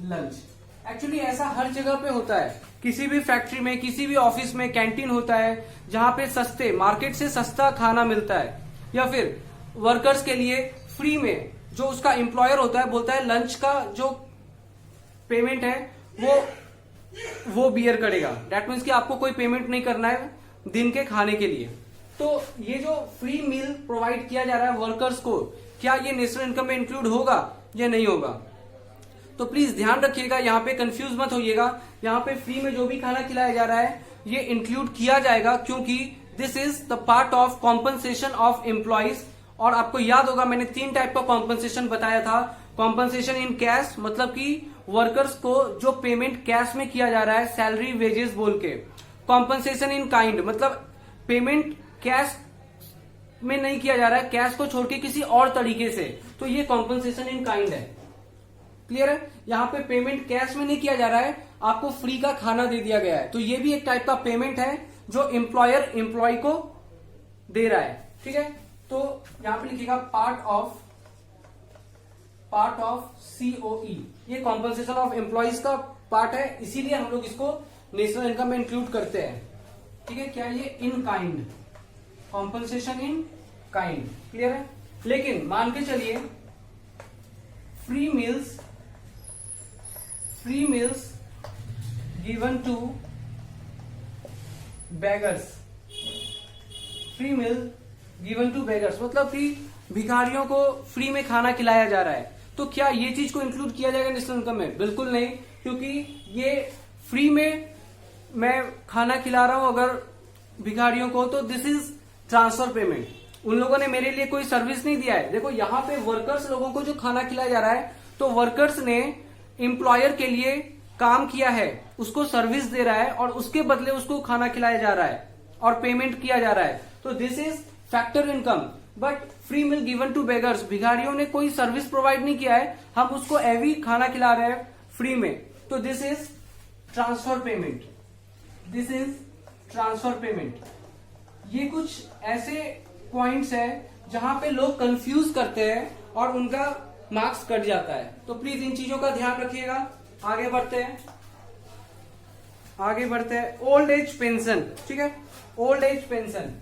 लंच। एक्चुअली ऐसा हर जगह पे होता है, किसी भी फैक्ट्री में, किसी भी ऑफिस में कैंटीन होता है जहां पे सस्ते, मार्केट से सस्ता खाना मिलता है, या फिर वर्कर्स के लिए फ्री में जो उसका एम्प्लॉयर होता है बोलता है लंच का जो पेमेंट है वो बियर करेगा। दैट मीन्स कि आपको कोई पेमेंट नहीं करना है दिन के खाने के लिए। तो ये जो फ्री मील प्रोवाइड किया जा रहा है वर्कर्स को, क्या ये नेशनल इनकम में इंक्लूड होगा या नहीं होगा? तो प्लीज ध्यान रखिएगा, यहाँ पे कंफ्यूज मत होइएगा। यहाँ पे फ्री में जो भी खाना खिलाया जा रहा है ये इंक्लूड किया जाएगा, क्योंकि this is the part of compensation of employees. और आपको याद होगा मैंने 3 टाइप का कॉम्पनसेशन बताया था। कॉम्पनसेशन इन कैश, मतलब कि वर्कर्स को जो पेमेंट कैश में किया जा रहा है, सैलरी वेजेस बोल के। कॉम्पनसेशन इन काइंड, मतलब पेमेंट कैश में नहीं किया जा रहा है, कैश को छोड़ के किसी और तरीके से, तो ये कॉम्पनसेशन इन काइंड है। क्लियर है? यहाँ पे पेमेंट कैश में नहीं किया जा रहा है, आपको फ्री का खाना दे दिया गया है, तो ये भी एक टाइप का पेमेंट है जो एम्प्लॉयर एम्प्लॉय को दे रहा है। ठीक है, तो यहां पे लिखिएगा पार्ट ऑफ COE, ये कॉम्पनसेशन ऑफ एम्प्लॉइज का पार्ट है, इसीलिए हम लोग इसको नेशनल इनकम में इंक्लूड करते हैं। ठीक है, क्या ये in kind, compensation in kind. Clear है? लेकिन मान के चलिए free meals given to beggars, free meal given to beggars मतलब कि भिखारियों को फ्री में खाना खिलाया जा रहा है, तो क्या ये चीज को इंक्लूड किया जाएगा नेशनल इनकम में? बिल्कुल नहीं, क्योंकि ये फ्री में मैं खाना खिला रहा हूं अगर भिखारियों को, तो दिस इज ट्रांसफर पेमेंट। उन लोगों ने मेरे लिए कोई सर्विस नहीं दिया है। देखो यहाँ पे वर्कर्स लोगों को जो खाना खिलाया जा रहा है, तो वर्कर्स ने एम्प्लॉयर के लिए काम किया है, उसको सर्विस दे रहा है और उसके बदले उसको खाना खिलाया जा रहा है और पेमेंट किया जा रहा है, तो this is factor income. But free meal given to beggars, भिखारियों ने कोई सर्विस प्रोवाइड नहीं किया है, हम उसको एवी खाना खिला रहे हैं फ्री में, तो this is transfer payment. This is transfer payment. ये कुछ ऐसे पॉइंट्स है जहां पे लोग कंफ्यूज करते हैं और उनका मार्क्स कट जाता है, तो प्लीज इन चीजों का ध्यान रखिएगा। आगे बढ़ते हैं ओल्ड एज पेंशन। ठीक है, ओल्ड एज पेंशन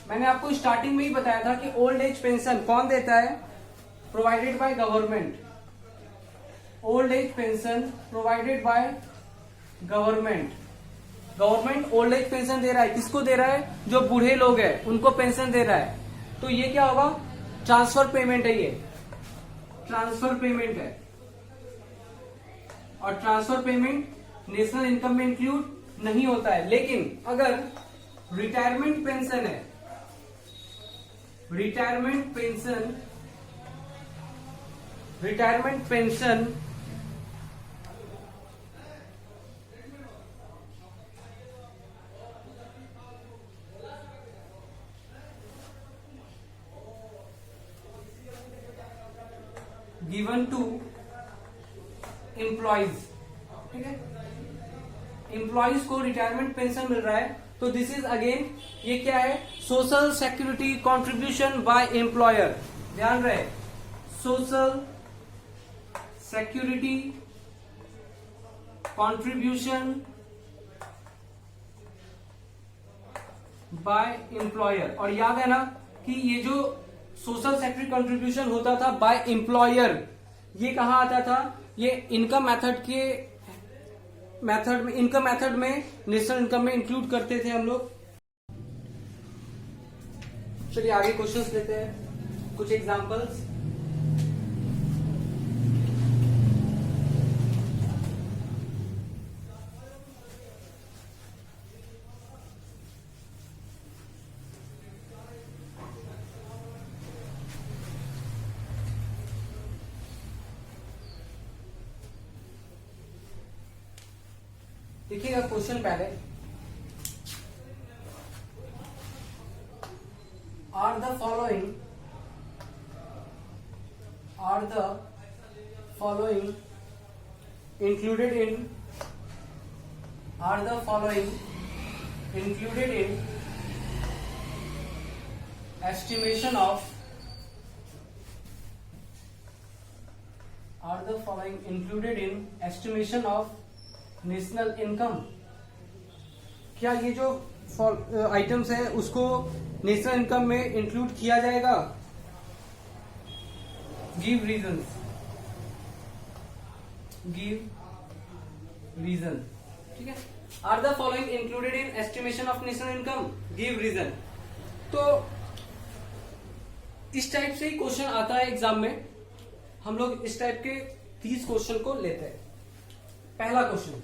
मैंने आपको स्टार्टिंग में ही बताया था कि ओल्ड एज पेंशन कौन देता है? Provided by government. Old age pension provided by government. Government old age pension दे रहा है, किसको दे रहा है? जो बूढ़े लोग हैं उनको पेंशन दे रहा है। तो ये क्या होगा, ट्रांसफर पेमेंट है, ये ट्रांसफर पेमेंट है। और ट्रांसफर पेमेंट नेशनल इनकम में इंक्लूड नहीं होता है। लेकिन अगर रिटायरमेंट पेंशन है, retirement pension given to employees, ठीक है, एम्प्लॉइज को रिटायरमेंट पेंशन मिल रहा है, तो दिस इज अगेन, ये क्या है, social security contribution by employer. ध्यान रहे, social security contribution by employer. और याद है ना कि ये जो सोशल सिक्योरिटी कंट्रीब्यूशन होता था बाय एम्प्लॉयर, ये कहाँ आता था, ये इनकम मेथड के मेथड में, इनकम मेथड में नेशनल इनकम में इंक्लूड करते थे हम लोग। चलिए आगे क्वेश्चंस लेते हैं, कुछ एग्जांपल्स। देखिएगा क्वेश्चन पहले, are the following included in estimation of national income. क्या ये जो आइटम्स है उसको नेशनल इनकम में इंक्लूड किया जाएगा? गिव रीजन, ठीक है। Are the following included in estimation of national income, give reason. तो इस टाइप से ही क्वेश्चन आता है एग्जाम में। हम लोग इस टाइप के 30 क्वेश्चन को लेते हैं। पहला question,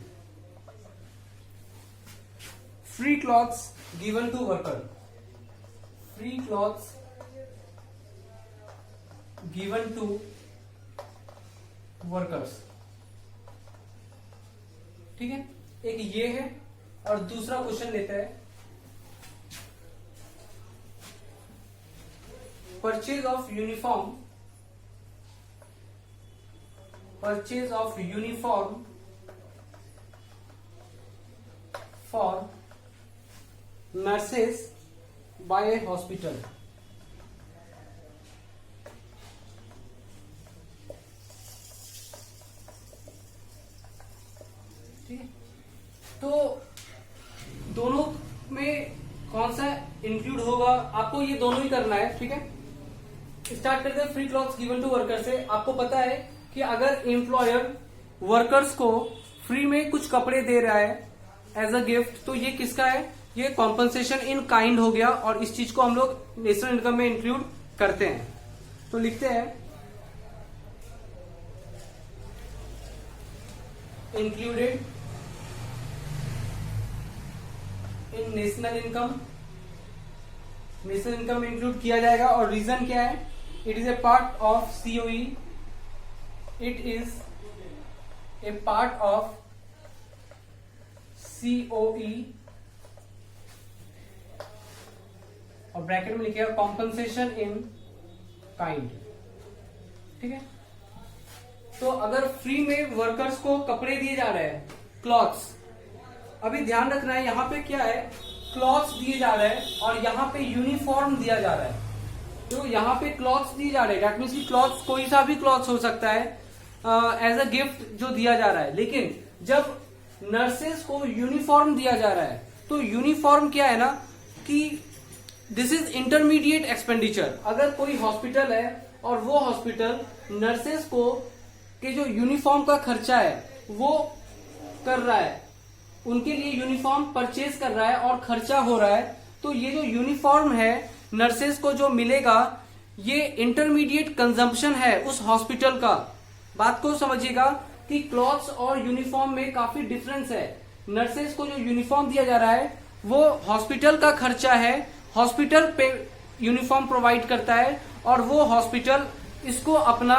free clothes given to worker, free clothes given to workers, ठीक है, एक ये है। और दूसरा क्वेश्चन लेते हैं, purchase of uniform for nurses by a hospital. ठीक है, तो दोनों में कौन सा इंक्लूड होगा, आपको ये दोनों ही करना है। ठीक है, स्टार्ट करते हैं free clothes given to worker से। आपको पता है कि अगर एम्प्लॉयर वर्कर्स को फ्री में कुछ कपड़े दे रहा है एज अ गिफ्ट, तो ये किसका है, ये कॉम्पनसेशन इन काइंड हो गया, और इस चीज को हम लोग नेशनल इनकम में इंक्लूड करते हैं। तो लिखते हैं included in national income, national income में इंक्लूड किया जाएगा। और रीजन क्या है, it is a part of COE, it is a part of COE, और ब्रैकेट में लिखिएगा कॉम्पनसेशन इन काइंड। ठीक है, तो अगर फ्री में वर्कर्स को कपड़े दिए जा रहे हैं, क्लॉथ्स, अभी ध्यान रखना है यहां पे क्या है, क्लॉथ्स दिए जा रहे हैं और यहां पे यूनिफॉर्म दिया जा रहा है। तो यहां पे क्लॉथ्स दिए जा रहे हैं, दैट मीन्स की क्लॉथ्स कोई सा भी क्लॉथ्स हो सकता है एज अ गिफ्ट जो दिया जा रहा है। लेकिन जब नर्सेस को यूनिफॉर्म दिया जा रहा है, तो यूनिफॉर्म क्या है ना कि दिस इज इंटरमीडिएट एक्सपेंडिचर। अगर कोई हॉस्पिटल है और वो हॉस्पिटल नर्सेस को के जो यूनिफॉर्म का खर्चा है वो कर रहा है, उनके लिए यूनिफॉर्म परचेज कर रहा है और खर्चा हो रहा है, तो ये जो यूनिफॉर्म है नर्सेस को जो मिलेगा ये इंटरमीडिएट कंजम्पशन है उस हॉस्पिटल का। बात को समझिएगा कि क्लॉथ्स और यूनिफॉर्म में काफी डिफरेंस है। नर्सेस को जो यूनिफॉर्म दिया जा रहा है वो हॉस्पिटल का खर्चा है, हॉस्पिटल पे यूनिफॉर्म प्रोवाइड करता है और वो हॉस्पिटल इसको अपना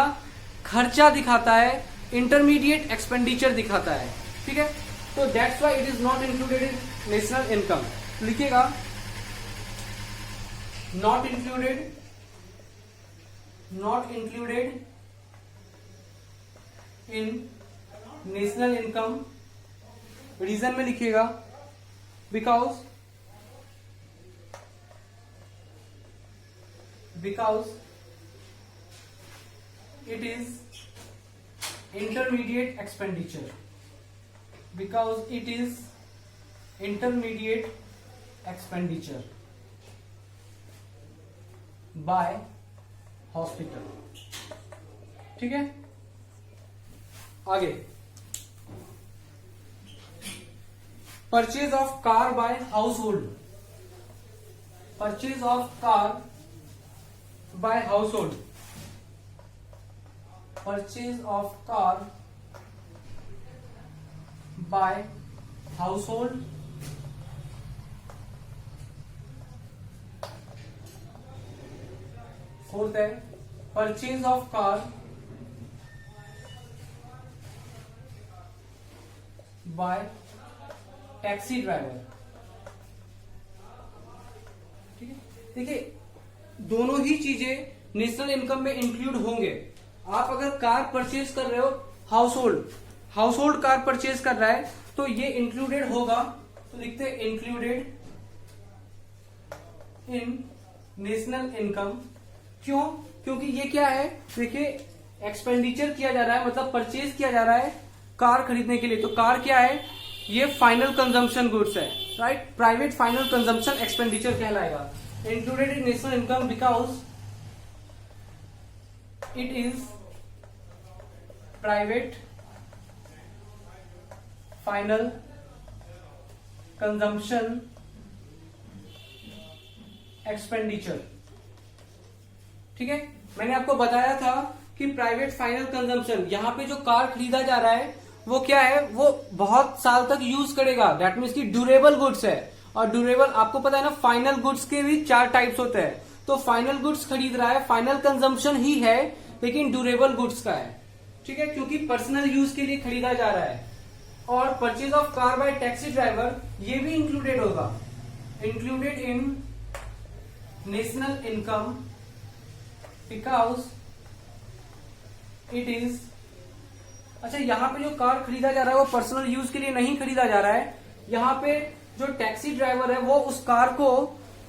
खर्चा दिखाता है, इंटरमीडिएट एक्सपेंडिचर दिखाता है। ठीक है, तो that's why it is not included in national income. लिखिएगा not included in national income. Reason में लिखिएगा because it is intermediate expenditure, because it is intermediate expenditure by hospital। ठीक है, आगे purchase of car by household. Purchase of car by household, purchase of car by household, fourth है purchase of car by taxi driver. ठीक है, देखिए दोनों ही चीजें national income में इंक्लूड होंगे। आप अगर कार परचेज कर रहे हो, हाउसहोल्ड कार परचेज कर रहा है तो ये इंक्लूडेड होगा, तो लिखते हैं इंक्लूडेड इन नेशनल इनकम। क्यों? क्योंकि ये क्या है, देखिए एक्सपेंडिचर किया जा रहा है, मतलब परचेज किया जा रहा है कार खरीदने के लिए। तो कार क्या है, ये फाइनल कंजम्पशन गुड्स है, right. Private final consumption expenditure कहलाएगा। Included in national income because it is private final consumption expenditure। ठीक है, मैंने आपको बताया था कि प्राइवेट फाइनल कंजम्पशन, यहां पे जो कार खरीदा जा रहा है वो क्या है, वो बहुत साल तक यूज करेगा, दैट मीन्स की ड्यूरेबल गुड्स है। और ड्यूरेबल आपको पता है ना, फाइनल गुड्स के भी 4 टाइप्स होते हैं। तो फाइनल गुड्स खरीद रहा है, फाइनल कंजम्पशन ही है लेकिन ड्यूरेबल गुड्स का है। ठीक है, क्योंकि पर्सनल यूज के लिए खरीदा जा रहा है। और purchase of car by taxi driver ये भी इंक्लूडेड होगा, included in national income because it is. अच्छा, यहां पे जो कार खरीदा जा रहा है वो पर्सनल यूज के लिए नहीं खरीदा जा रहा है। यहां पे जो टैक्सी ड्राइवर है वो उस कार को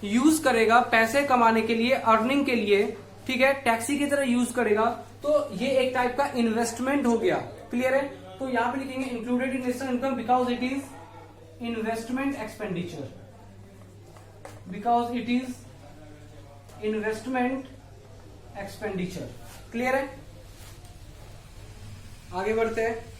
यूज करेगा पैसे कमाने के लिए, अर्निंग के लिए। ठीक है, टैक्सी की तरह यूज करेगा, तो ये एक टाइप का इन्वेस्टमेंट हो गया। क्लियर है, तो यहां पे लिखेंगे included in national income because it is investment expenditure, because it is investment expenditure. Clear है, आगे बढ़ते हैं।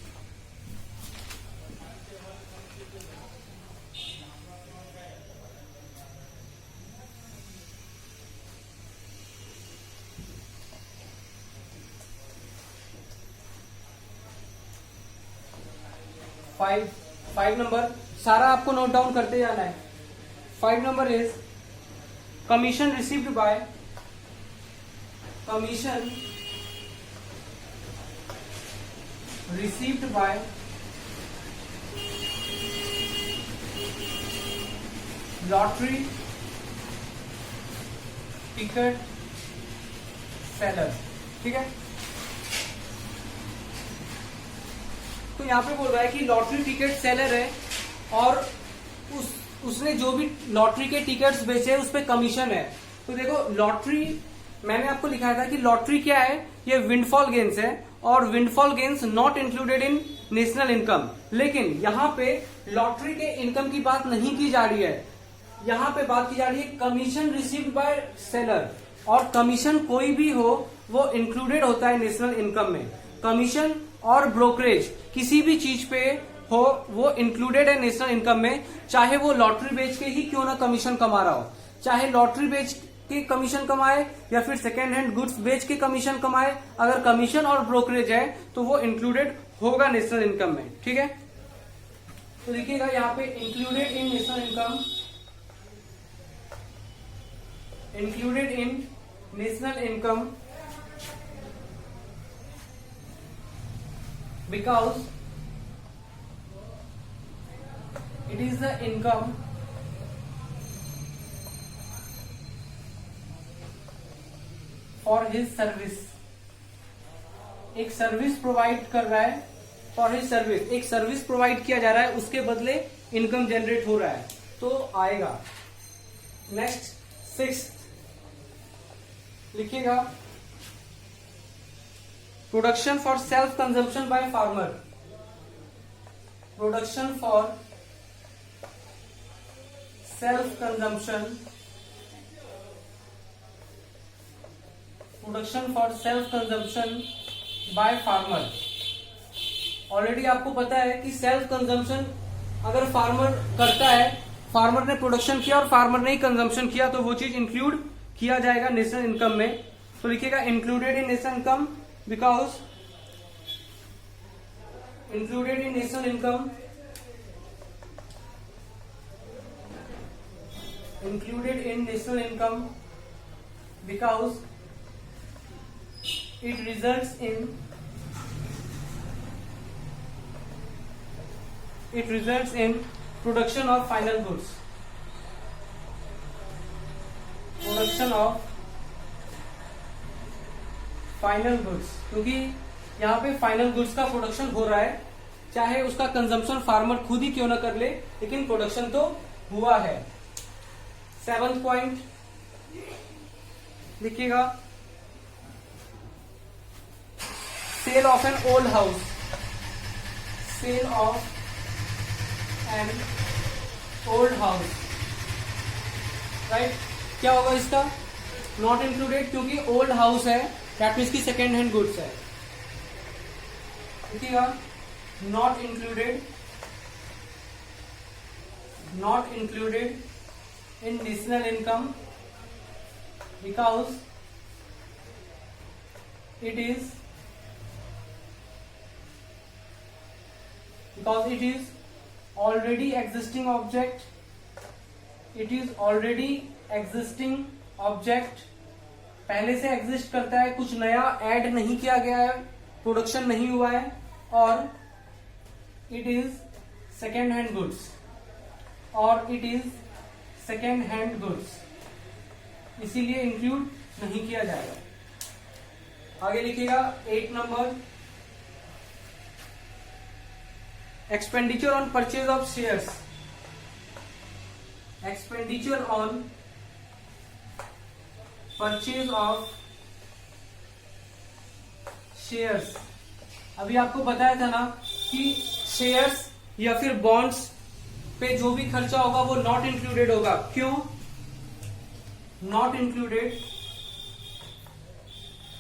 फाइव नंबर सारा आपको नोट डाउन करते जाना है। 5 number is commission received by lottery ticket seller. ठीक है, तो यहां पे बोल रहा है कि लॉटरी टिकट सेलर है और उसने जो भी लॉटरी के टिकट्स बेचे उस पे कमीशन है। तो देखो लॉटरी, मैंने आपको लिखा था कि लॉटरी क्या है, ये विंडफॉल गेन्स है और windfall gains not included in national income. लेकिन यहाँ पे लॉटरी के इनकम की बात नहीं की जा रही है, यहाँ पे बात की जा रही है कमीशन रिसीव्ड बाय सेलर। और कमीशन कोई भी हो वो इंक्लूडेड होता है नेशनल इनकम में। कमीशन और ब्रोकरेज किसी भी चीज पे हो वो इंक्लूडेड है नेशनल इनकम में, चाहे वो लॉटरी बेच के ही क्यों ना कमीशन कमा रहा हो, चाहे लॉटरी बेच के कमीशन कमाए या फिर सेकेंड हैंड गुड्स बेच के कमीशन कमाए, अगर कमीशन और ब्रोकरेज है तो वो इंक्लूडेड होगा नेशनल इनकम में। ठीक है, तो देखिएगा यहाँ पे included in national income, included in national income because it is the income for his service। एक सर्विस प्रोवाइड कर रहा है, फॉर हिज सर्विस, एक सर्विस प्रोवाइड किया जा रहा है, उसके बदले इनकम जनरेट हो रहा है, तो आएगा। नेक्स्ट 6th लिखिएगा, production for self consumption by farmer, production for self consumption, production for self consumption by farmer. Already आपको पता है कि सेल्फ कंजम्पशन अगर फार्मर करता है, फार्मर ने प्रोडक्शन किया और फार्मर ने ही कंजम्पशन किया, तो वो चीज इंक्लूड किया जाएगा नेशनल इनकम में। तो लिखिएगा included in national income because included in national income, included in national income because it results in production of final goods, production of final goods, क्योंकि यहाँ पे फाइनल गुड्स का प्रोडक्शन हो रहा है, चाहे उसका कंजम्पशन फार्मर खुद ही क्यों ना कर ले, लेकिन प्रोडक्शन तो हुआ है। 7th पॉइंट लिखिएगा, sale of an old house, sale of an old house, right. क्या होगा इसका? नॉट इंक्लूडेड, क्योंकि ओल्ड हाउस है, दैट मीन्स की सेकेंड हैंड गुड्स है। देखिएगा, not included, not included in national income because it is already existing object, it is already existing object, पहले से एग्जिस्ट करता है, कुछ नया ऐड नहीं किया गया है, प्रोडक्शन नहीं हुआ है, और it is second hand goods, और it is second hand goods, इसीलिए इंक्लूड नहीं किया जाएगा। आगे लिखिएगा 8 number, expenditure on purchase of shares, expenditure on purchase of shares. अभी आपको बताया था ना कि शेयर्स या फिर बॉन्ड्स पे जो भी खर्चा होगा वो नॉट इंक्लूडेड होगा। क्यों not included?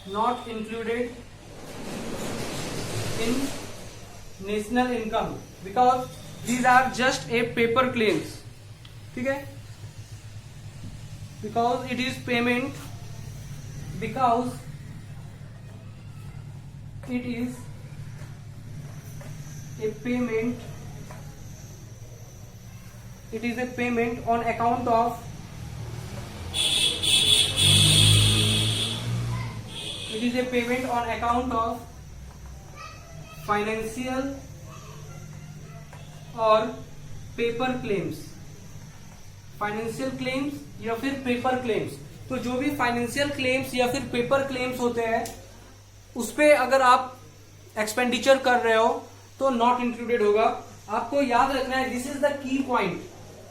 Not included in national income because these are just a paper claims, ठीक है, because it is payment, because it is a payment, it is a payment on account of, it is a payment on account of financial और paper claims, financial claims या फिर paper claims. तो जो भी financial claims या फिर paper claims होते हैं उस पे अगर आप एक्सपेंडिचर कर रहे हो तो नॉट इंक्लूडेड होगा। आपको याद रखना है, this is the key point,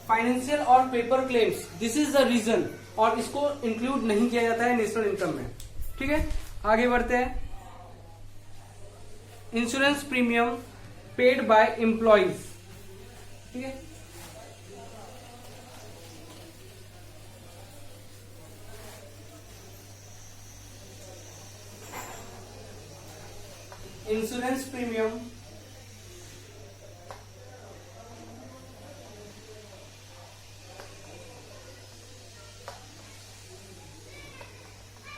financial और paper claims, this is the reason, और इसको इंक्लूड नहीं किया जाता है नेशनल इनकम में, ठीक है। आगे बढ़ते हैं, insurance premium paid by employees, ठीक है। Insurance premium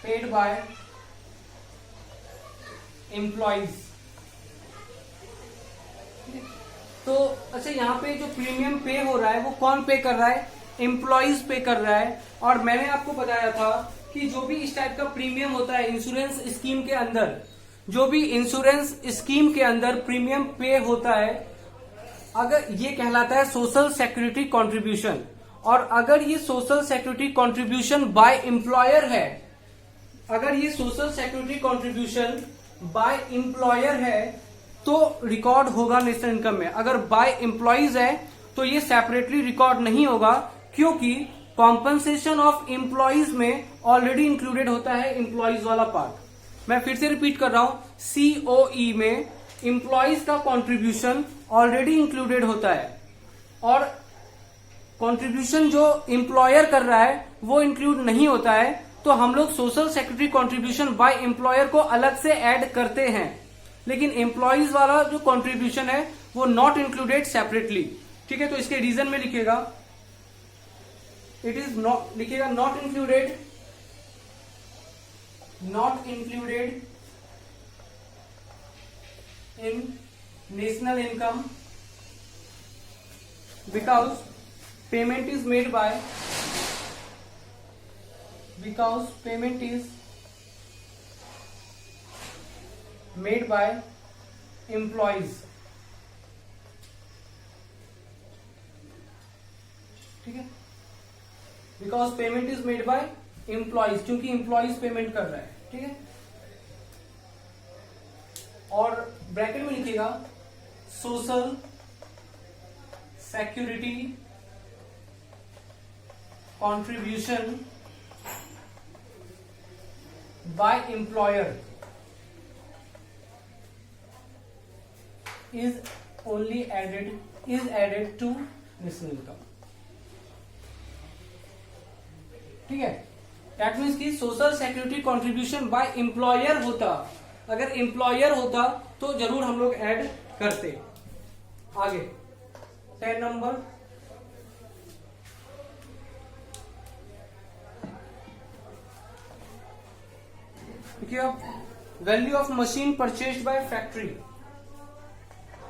paid by employees. तो अच्छा, यहाँ पे जो प्रीमियम पे हो रहा है वो कौन पे कर रहा है? एम्प्लॉइज पे कर रहा है। और मैंने आपको बताया था कि जो भी इस टाइप का प्रीमियम होता है इंश्योरेंस स्कीम के अंदर, जो भी इंश्योरेंस स्कीम के अंदर प्रीमियम पे होता है, अगर ये कहलाता है सोशल सिक्योरिटी कंट्रीब्यूशन। और अगर ये social security contribution by employer है, अगर ये social security contribution by employer है तो रिकॉर्ड होगा नेशनल इनकम में। अगर बाय एम्प्लॉइज है तो ये सेपरेटली रिकॉर्ड नहीं होगा, क्योंकि कॉम्पनसेशन ऑफ एम्प्लॉइज में ऑलरेडी इंक्लूडेड होता है एम्प्लॉइज वाला पार्ट। मैं फिर से रिपीट कर रहा हूं, सीओई में एम्प्लॉइज का कॉन्ट्रीब्यूशन ऑलरेडी इंक्लूडेड होता है, और कॉन्ट्रीब्यूशन जो एम्प्लॉयर कर रहा है वो इंक्लूड नहीं होता है। तो हम लोग social security contribution by employer को अलग से ऐड करते हैं, लेकिन एम्प्लॉइज वाला जो कॉन्ट्रीब्यूशन है वो नॉट इंक्लूडेड सेपरेटली। ठीक है, तो इसके रीजन में लिखिएगा, इट इज नॉट, लिखिएगा not included, not included in national income because payment is made by, because payment is made by employees। ठीक है, because payment is made by employees, क्योंकि employees पेमेंट कर रहा है। ठीक है, और ब्रैकेट में लिखिएगा social security contribution by employer is added to national income। ठीक है, दैट मीन्स कि social security contribution by employer होता, अगर एम्प्लॉयर होता तो जरूर हम लोग ऐड करते। आगे 10 नंबर, देखिए आप, value of machine purchased bye factory,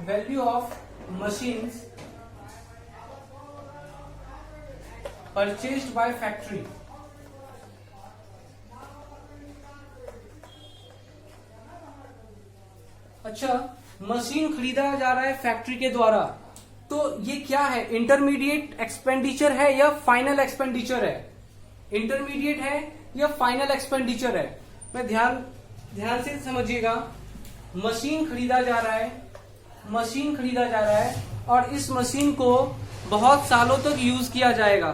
value of machines purchased bye factory. अच्छा, मशीन खरीदा जा रहा है फैक्ट्री के द्वारा, तो ये क्या है? इंटरमीडिएट एक्सपेंडिचर है या फाइनल एक्सपेंडिचर है? इंटरमीडिएट है या फाइनल एक्सपेंडिचर है? मैं ध्यान से समझिएगा, मशीन खरीदा जा रहा है, मशीन खरीदा जा रहा है और इस मशीन को बहुत सालों तक यूज किया जाएगा,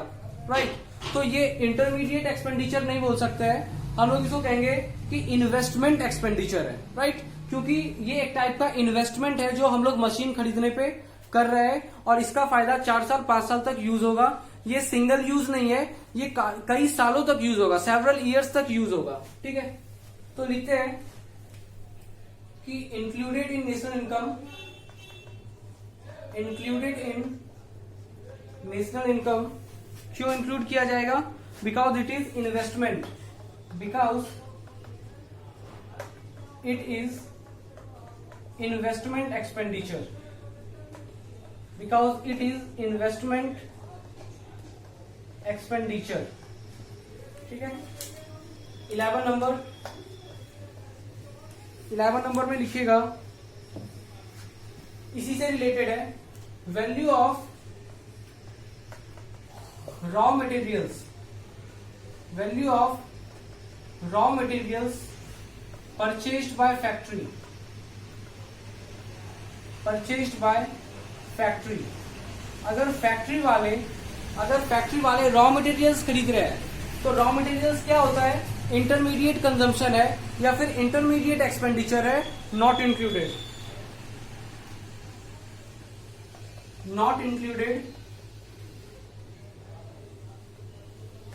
राइट? तो ये इंटरमीडिएट एक्सपेंडिचर नहीं बोल सकते हैं, हम लोग इसको कहेंगे कि इन्वेस्टमेंट एक्सपेंडिचर है, राइट? क्योंकि ये एक टाइप का इन्वेस्टमेंट है जो हम लोग मशीन खरीदने पे कर रहे हैं और इसका फायदा 4 साल 5 साल तक यूज होगा। ये सिंगल यूज नहीं है, ये कई सालों तक यूज होगा, सेवरल ईयर्स तक यूज होगा। ठीक है, तो लिखते हैं कि included in national income, included in national income क्यों इंक्लूड किया जाएगा? Because it is investment, because it is investment expenditure, because it is investment expenditure. ठीक है, 11 नंबर में लिखिएगा, इसी से रिलेटेड है, value of raw materials, value of raw materials purchased bye factory, purchased bye factory. अगर फैक्ट्री वाले raw materials खरीद रहे हैं तो रॉ मटेरियल्स क्या होता है? इंटरमीडिएट कंजम्पशन है या फिर इंटरमीडिएट एक्सपेंडिचर है, not included, not included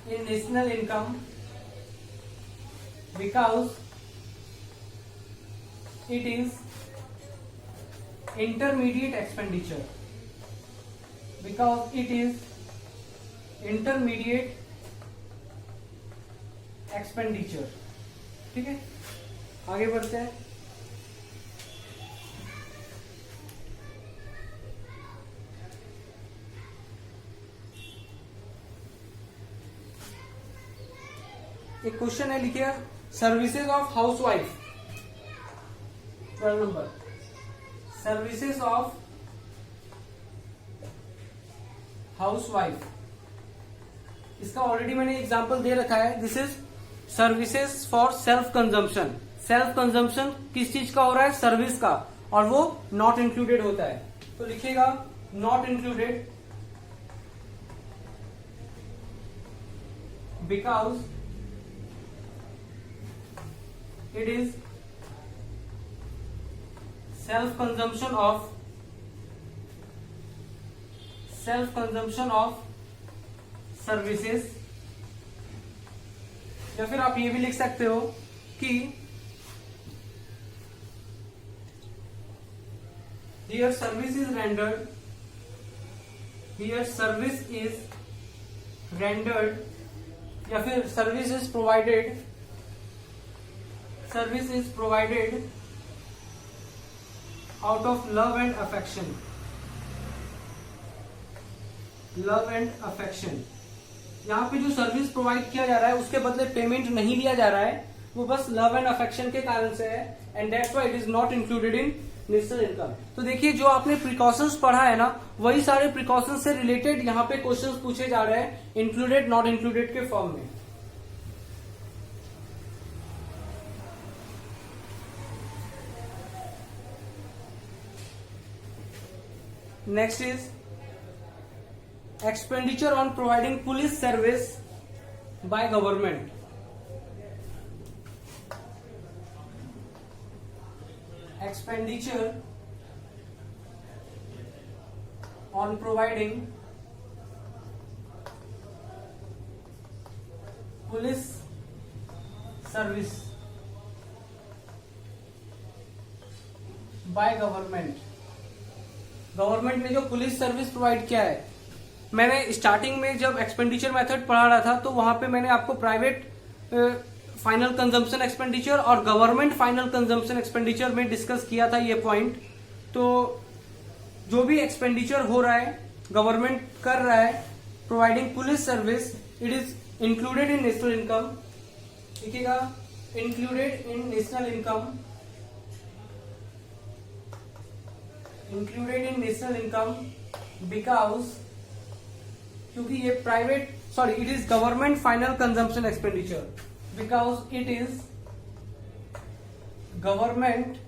in national income because it is intermediate expenditure, because it is intermediate expenditure. ठीक है, आगे बढ़ते हैं। एक क्वेश्चन है, लिखिए services of house wife, 12 number, services of house wife. इसका ऑलरेडी मैंने एग्जांपल दे रखा है। This is services for self consumption. Self consumption किस चीज का हो रहा है? सर्विस का, और वो नॉट इंक्लूडेड होता है। तो लिखिएगा not included because it is self consumption of services। या फिर आप ये भी लिख सकते हो कि here service is rendered या फिर service is provided out of love and affection। यहाँ पे जो सर्विस प्रोवाइड किया जा रहा है उसके बदले पेमेंट नहीं लिया जा रहा है, वो बस लव एंड अफेक्शन के कारण से है, and that's why it is not included in national income. तो देखिए, जो आपने प्रिकॉशंस पढ़ा है ना, वही सारे प्रिकॉशंस से रिलेटेड यहाँ पे क्वेश्चंस पूछे जा रहे हैं इंक्लूडेड नॉट इंक्लूडेड के फॉर्म में। Next is expenditure on providing police service by government। Expenditure on providing police service by government। Government ने जो पुलिस सर्विस प्रोवाइड किया है, मैंने स्टार्टिंग में जब एक्सपेंडिचर मेथड पढ़ा रहा था तो वहां पे मैंने आपको प्राइवेट फाइनल कंजम्पशन एक्सपेंडिचर और गवर्नमेंट फाइनल कंजम्पशन एक्सपेंडिचर में डिस्कस किया था ये पॉइंट। तो जो भी एक्सपेंडिचर हो रहा है, गवर्नमेंट कर रहा है providing police service, it is included in national income. लिखिएगा included in national income, included in national income because क्योंकि ये it is government final consumption expenditure, because it is government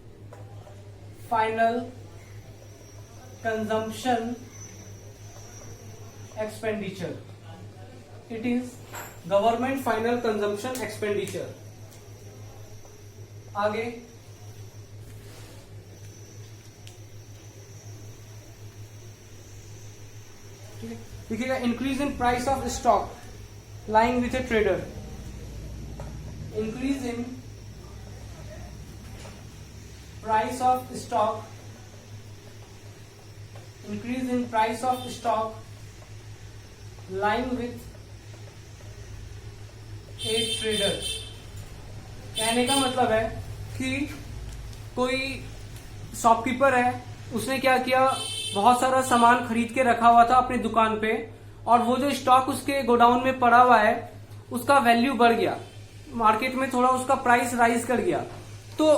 final consumption expenditure। It is government final consumption expenditure। आगे देखिएगा, increase in price of stock lying with A trader. Increase in price of stock, increase in price of stock lying with A trader. कहने का मतलब है कि कोई shopkeeper है, उसने क्या किया, बहुत सारा सामान खरीद के रखा हुआ था अपनी दुकान पे, और वो जो स्टॉक उसके गोडाउन में पड़ा हुआ है उसका वैल्यू बढ़ गया, मार्केट में थोड़ा उसका प्राइस राइज कर गया। तो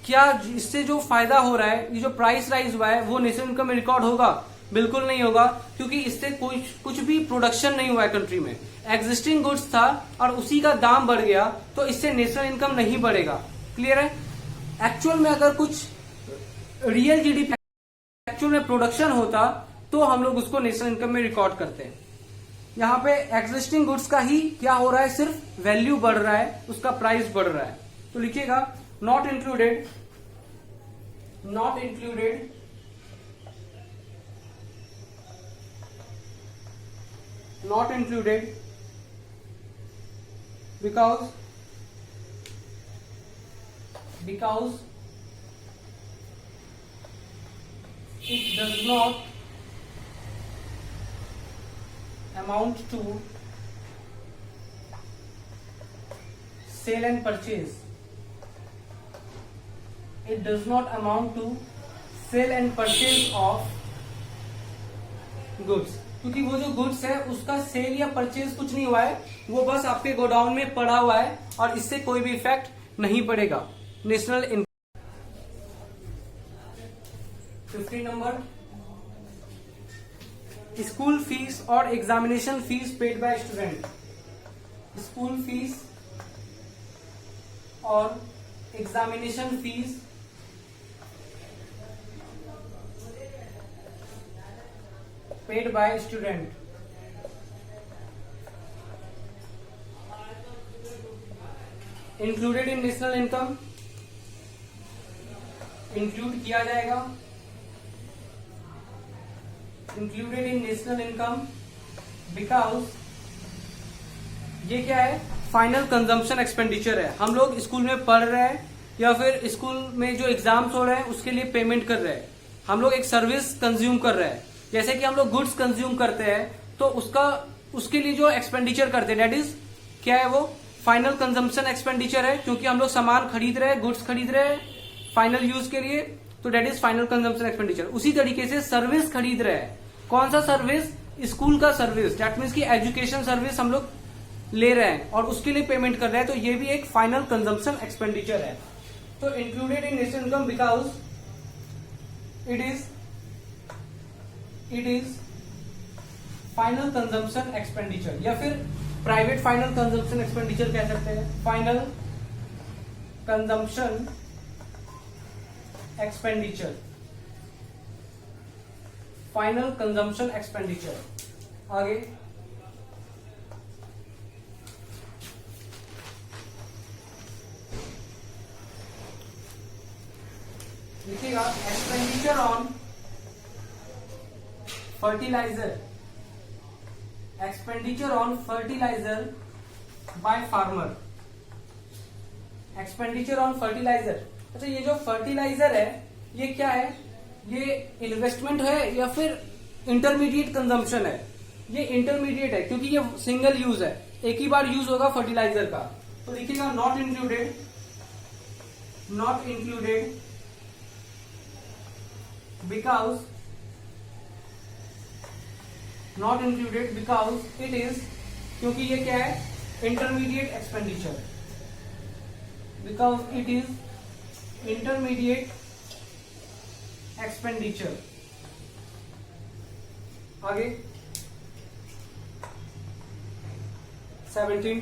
क्या इससे जो फायदा हो रहा है, ये जो प्राइस राइज हुआ है, वो नेशनल इनकम में रिकॉर्ड होगा? बिल्कुल नहीं होगा, क्योंकि इससे कुछ भी प्रोडक्शन नहीं हुआ है कंट्री में। एग्जिस्टिंग गुड्स था और उसी का दाम बढ़ गया, तो इससे नेशनल इनकम नहीं बढ़ेगा। क्लियर है? एक्चुअल में अगर कुछ रियल जीडीपी एक्चुअल में प्रोडक्शन होता तो हम लोग उसको नेशनल इनकम में रिकॉर्ड करते हैं। यहाँ पे एग्जिस्टिंग गुड्स का ही क्या हो रहा है, सिर्फ वैल्यू बढ़ रहा है, उसका प्राइस बढ़ रहा है। तो लिखिएगा not included because it does not amount to sale and purchase। It does not amount to sale and purchase of goods, क्योंकि वो जो गुड्स है उसका सेल या परचेज कुछ नहीं हुआ है, वो बस आपके गोडाउन में पड़ा हुआ है और इससे कोई भी इफेक्ट नहीं पड़ेगा। National income. 15 number, school fees और examination fees paid by student. School fees और examination fees paid by student. Included in national income, include किया जाएगा, included in national income because ये क्या है, फाइनल कंजम्पशन एक्सपेंडिचर है। हम लोग स्कूल में पढ़ रहे हैं या फिर स्कूल में जो एग्जाम्स हो रहे हैं उसके लिए पेमेंट कर रहे हैं, हम लोग एक सर्विस कंज्यूम कर रहे हैं। जैसे कि हम लोग गुड्स कंज्यूम करते हैं तो उसके लिए जो एक्सपेंडिचर करते हैं दैट इज क्या है, वो फाइनल कंजम्पशन एक्सपेंडिचर है, क्योंकि हम लोग सामान खरीद रहे हैं, गुड्स खरीद रहे हैं फाइनल यूज के लिए, तो that is final consumption expenditure. उसी तरीके से सर्विस खरीद रहे हैं, कौन सा सर्विस, स्कूल का सर्विस, दैट मीन्स की एजुकेशन सर्विस हम लोग ले रहे हैं और उसके लिए पेमेंट कर रहे हैं, तो ये भी एक फाइनल कंजम्पशन एक्सपेंडिचर है। तो included in national income because it is final consumption expenditure, या फिर प्राइवेट फाइनल कंजम्पशन एक्सपेंडिचर कह सकते हैं, final consumption expenditure, final consumption expenditure. आगे लिखिएगा, expenditure on fertiliser, expenditure on fertiliser by farmer, expenditure on fertiliser. अच्छा, ये जो फर्टिलाइजर है ये क्या है, ये इन्वेस्टमेंट है या फिर इंटरमीडिएट कंजम्पशन है? ये इंटरमीडिएट है क्योंकि ये सिंगल यूज है, एक ही बार यूज होगा फर्टिलाइजर का। तो लिखिएगा not included, not included because, not included because it is, क्योंकि ये क्या है, intermediate expenditure, because it is intermediate expenditure. आगे 17,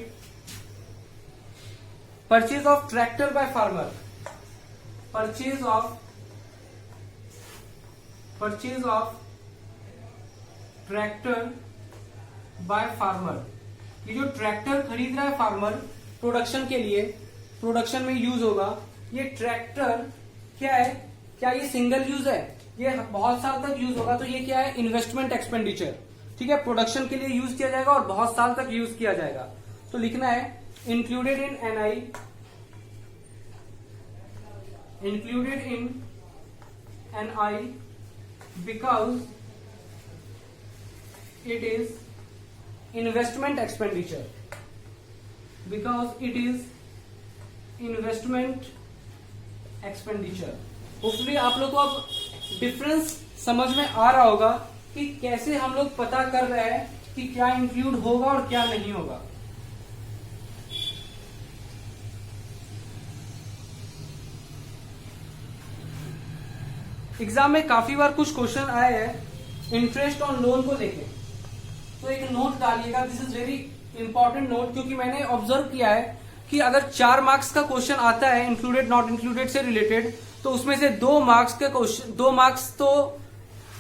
purchase of tractor by farmer, purchase of tractor by farmer. ये जो ट्रैक्टर खरीद रहा है फार्मर प्रोडक्शन के लिए, प्रोडक्शन में यूज होगा, ये ट्रैक्टर क्या है, क्या ये सिंगल यूज है, ये बहुत साल तक यूज होगा, तो ये क्या है, इन्वेस्टमेंट एक्सपेंडिचर। ठीक है, प्रोडक्शन के लिए यूज किया जाएगा और बहुत साल तक यूज किया जाएगा। तो लिखना है included in NI, included in NI because it is investment expenditure, because it is investment expenditure। Hopefully आप लोग को अब डिफरेंस समझ में आ रहा होगा कि कैसे हम लोग पता कर रहे हैं कि क्या इंक्लूड होगा और क्या नहीं होगा। एग्जाम में काफी बार कुछ क्वेश्चन आए हैं इंटरेस्ट ऑन लोन को लेके, तो एक नोट डालिएगा, this is very important note, क्योंकि मैंने ऑब्जर्व किया है कि अगर 4 मार्क्स का क्वेश्चन आता है इंक्लूडेड नॉट इंक्लूडेड से रिलेटेड, तो उसमें से 2 मार्क्स के क्वेश्चन, 2 मार्क्स तो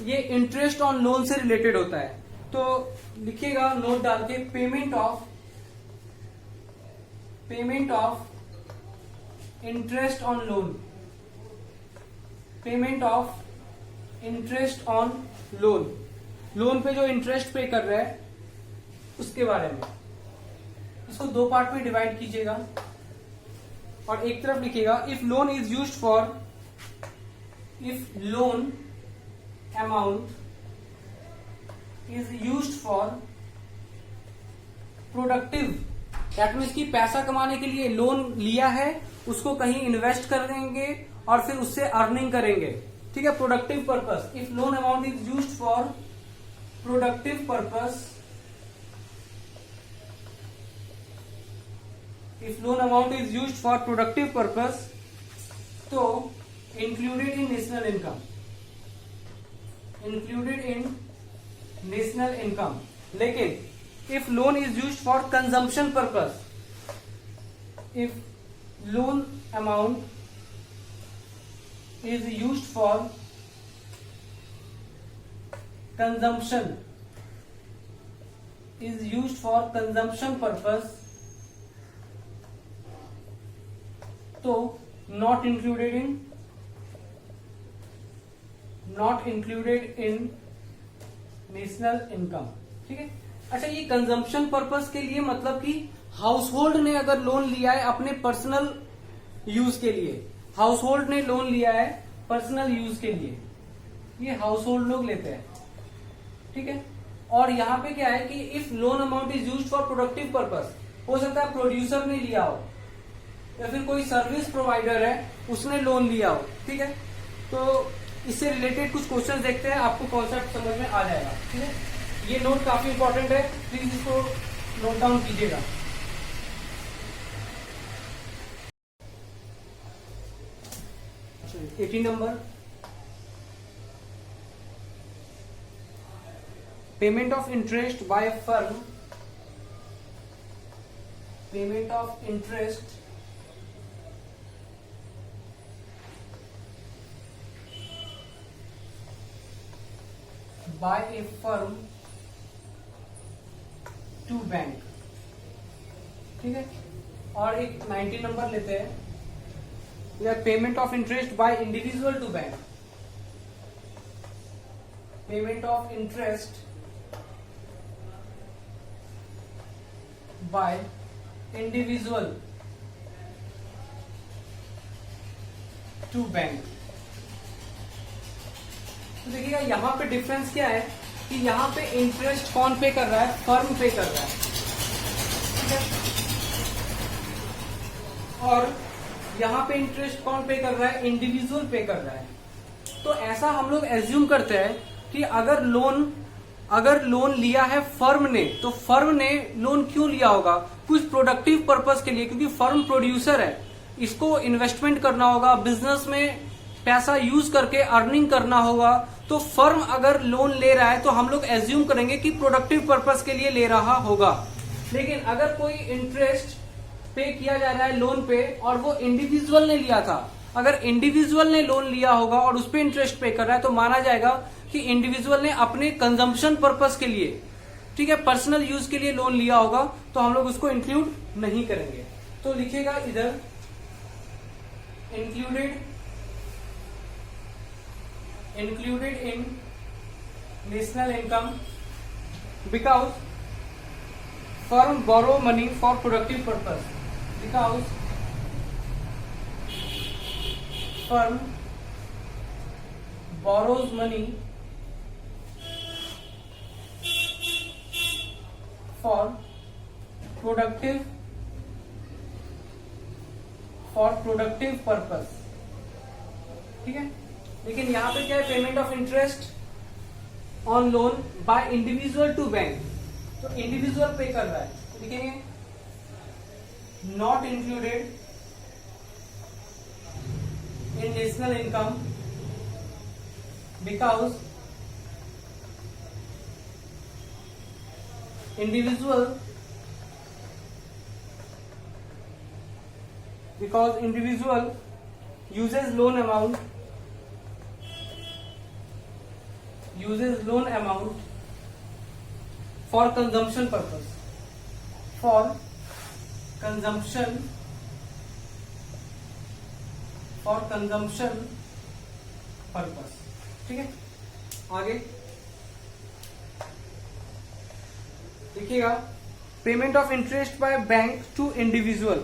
ये इंटरेस्ट ऑन लोन से रिलेटेड होता है। तो लिखिएगा नोट डाल के, payment of interest on loan, payment of interest on loan, loan पे जो इंटरेस्ट पे कर रहे हैं उसके बारे में। इसको 2 पार्ट में डिवाइड कीजिएगा और एक तरफ लिखिएगा if loan is used for, if loan amount is used for productive, that means कि पैसा कमाने के लिए लोन लिया है, उसको कहीं इन्वेस्ट कर देंगे और फिर उससे अर्निंग करेंगे, ठीक है, productive purpose. If loan amount is used for productive purpose, if loan amount is used for productive purpose, तो included in national income, included in national income. लेकिन if loan is used for consumption purpose, if loan amount is used for consumption, is used for consumption purpose, तो not included in national income, ठीक है। अच्छा, ये consumption purpose के लिए मतलब कि हाउस होल्ड ने अगर लोन लिया है अपने पर्सनल यूज के लिए, हाउस होल्ड ने लोन लिया है पर्सनल यूज के लिए, ये हाउस होल्ड लोग लेते हैं, ठीक है। और यहाँ पे क्या है कि if loan amount is used for productive purpose, हो सकता है प्रोड्यूसर ने लिया हो या फिर कोई सर्विस प्रोवाइडर है उसने लोन लिया हो, ठीक है। तो इससे रिलेटेड कुछ क्वेश्चन देखते हैं, आपको कॉन्सेप्ट समझ में आ जाएगा, ठीक है। ये नोट काफी इंपॉर्टेंट है, प्लीज इसको नोट डाउन कीजिएगा। 18 number, payment of interest by firm, payment of interest by a firm to bank, ठीक है। और एक 19 नंबर लेते हैं, या payment of interest by individual to bank, payment of interest by individual to bank. तो देखिएगा यहां पे डिफरेंस क्या है कि यहां पे इंटरेस्ट कौन पे कर रहा है, फर्म पे कर रहा है, ठीक है। और यहां पे इंटरेस्ट कौन पे कर रहा है, इंडिविजुअल पे कर रहा है। तो ऐसा हम लोग एज्यूम करते हैं कि अगर लोन लिया है फर्म ने, तो फर्म ने लोन क्यों लिया होगा, कुछ प्रोडक्टिव पर्पस के लिए, क्योंकि फर्म प्रोड्यूसर है, इसको इन्वेस्टमेंट करना होगा, बिजनेस में पैसा यूज करके अर्निंग करना होगा। तो फर्म अगर लोन ले रहा है तो हम लोग एज्यूम करेंगे कि प्रोडक्टिव पर्पस के लिए ले रहा होगा। लेकिन अगर कोई इंटरेस्ट पे किया जा रहा है लोन पे और वो इंडिविजुअल ने लिया था, अगर इंडिविजुअल ने लोन लिया होगा और उस पे इंटरेस्ट पे कर रहा है, तो माना जाएगा कि इंडिविजुअल ने अपने कंजम्पशन पर्पस के लिए, ठीक है, पर्सनल यूज के लिए लोन लिया होगा, तो हम लोग उसको इंक्लूड नहीं करेंगे। तो लिखिएगा इधर included in national income because firm borrow money for productive purpose, because firm borrows money for productive purpose, ठीक है। लेकिन यहां पे क्या है, payment of interest on loan by individual to bank, तो इंडिविजुअल पे कर रहा है, लिखेंगे not included in national income because individual uses loan amount for consumption purpose, ठीक है। आगे देखिएगा, payment of interest by bank to individual,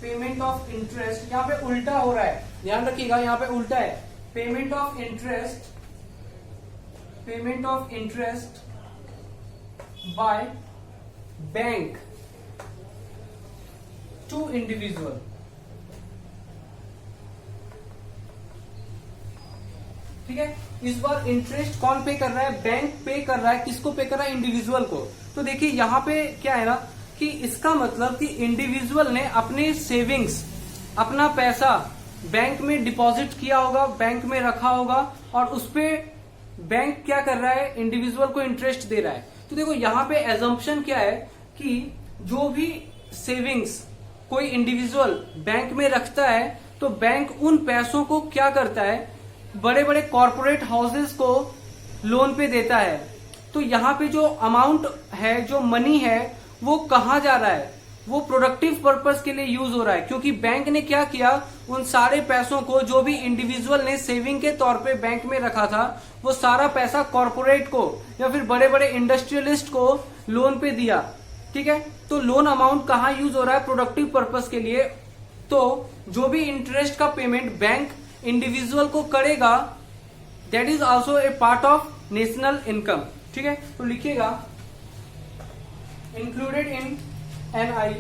payment of interest यहां पे उल्टा हो रहा है, ध्यान रखिएगा यहां पे उल्टा है, payment of interest by bank to individual, ठीक है। इस बार इंटरेस्ट कौन पे कर रहा है, बैंक पे कर रहा है, किसको पे कर रहा है, इंडिविजुअल को। तो देखिए यहाँ पे क्या है ना कि इसका मतलब कि इंडिविजुअल ने अपने सेविंग्स, अपना पैसा बैंक में डिपॉजिट किया होगा, बैंक में रखा होगा, और उस पे बैंक क्या कर रहा है, इंडिविजुअल को इंटरेस्ट दे रहा है। तो देखो यहाँ पे एजम्पशन क्या है कि जो भी सेविंग्स कोई इंडिविजुअल बैंक में रखता है तो बैंक उन पैसों को क्या करता है, बड़े बड़े कॉरपोरेट हाउसेस को लोन पे देता है। तो यहाँ पे जो अमाउंट है, जो मनी है, वो कहाँ जा रहा है, वो प्रोडक्टिव पर्पस के लिए यूज हो रहा है। क्योंकि बैंक ने क्या किया, उन सारे पैसों को जो भी इंडिविजुअल ने सेविंग के तौर पे बैंक में रखा था, वो सारा पैसा कॉरपोरेट को या फिर बड़े बड़े इंडस्ट्रियलिस्ट को लोन पे दिया। ठीक है, तो लोन अमाउंट कहाँ यूज हो रहा है, प्रोडक्टिव पर्पस के लिए। तो जो भी इंटरेस्ट का पेमेंट बैंक इंडिविजुअल को करेगा, that is also a part of national income. ठीक है, तो लिखिएगा included in NI,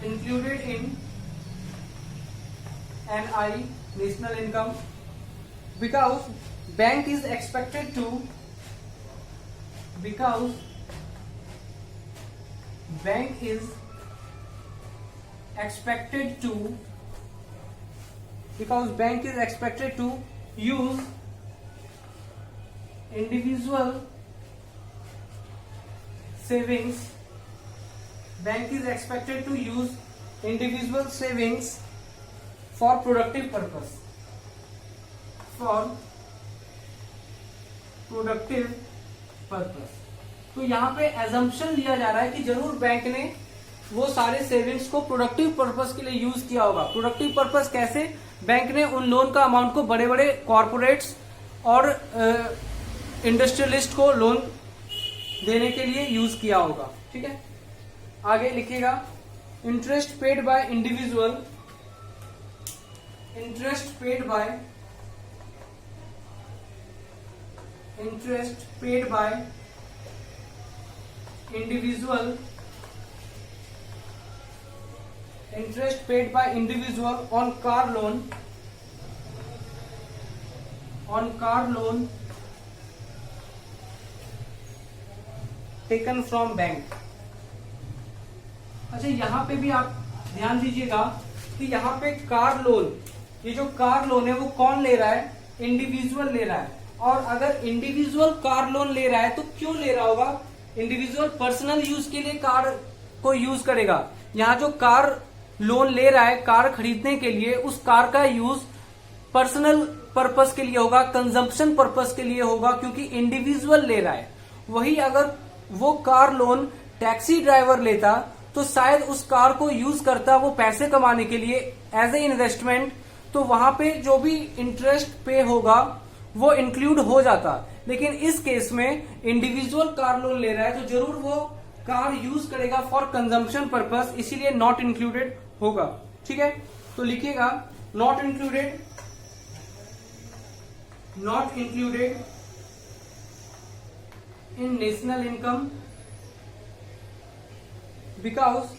included in NI, national income, because bank is expected to, because bank is expected to, because bank is expected to use individual savings. Bank is expected to use individual savings for productive purpose. For productive purpose. तो यहाँ पे assumption लिया जा रहा है कि जरूर bank ने वो सारे सेविंग्स को प्रोडक्टिव पर्पस के लिए यूज किया होगा। प्रोडक्टिव पर्पस कैसे, बैंक ने उन लोन का अमाउंट को बड़े बड़े कॉरपोरेट्स और इंडस्ट्रियलिस्ट को लोन देने के लिए यूज किया होगा। ठीक है, आगे लिखिएगा interest paid by individual, interest paid by, interest paid by individual, interest paid by individual on car loan, on car loan taken from bank. अच्छा, यहाँ पे भी आप ध्यान दीजिएगा कि यहाँ पे कार लोन, ये जो कार लोन है वो कौन ले रहा है, इंडिविजुअल ले रहा है। और अगर इंडिविजुअल कार लोन ले रहा है तो क्यों ले रहा होगा, इंडिविजुअल पर्सनल यूज के लिए कार को यूज करेगा। यहाँ जो कार लोन ले रहा है कार खरीदने के लिए, उस कार का यूज पर्सनल पर्पस के लिए होगा, कंजम्पशन पर्पस के लिए होगा, क्योंकि इंडिविजुअल ले रहा है। वही अगर वो कार लोन टैक्सी ड्राइवर लेता तो शायद उस कार को यूज करता वो पैसे कमाने के लिए एज ए इन्वेस्टमेंट, तो वहां पे जो भी इंटरेस्ट पे होगा वो इंक्लूड हो जाता। लेकिन इस केस में इंडिविजुअल कार लोन ले रहा है तो जरूर वो कार यूज करेगा फॉर कंजम्पशन पर्पस, इसीलिए नॉट इंक्लूडेड होगा। ठीक है, तो लिखिएगा not included, not included in national income because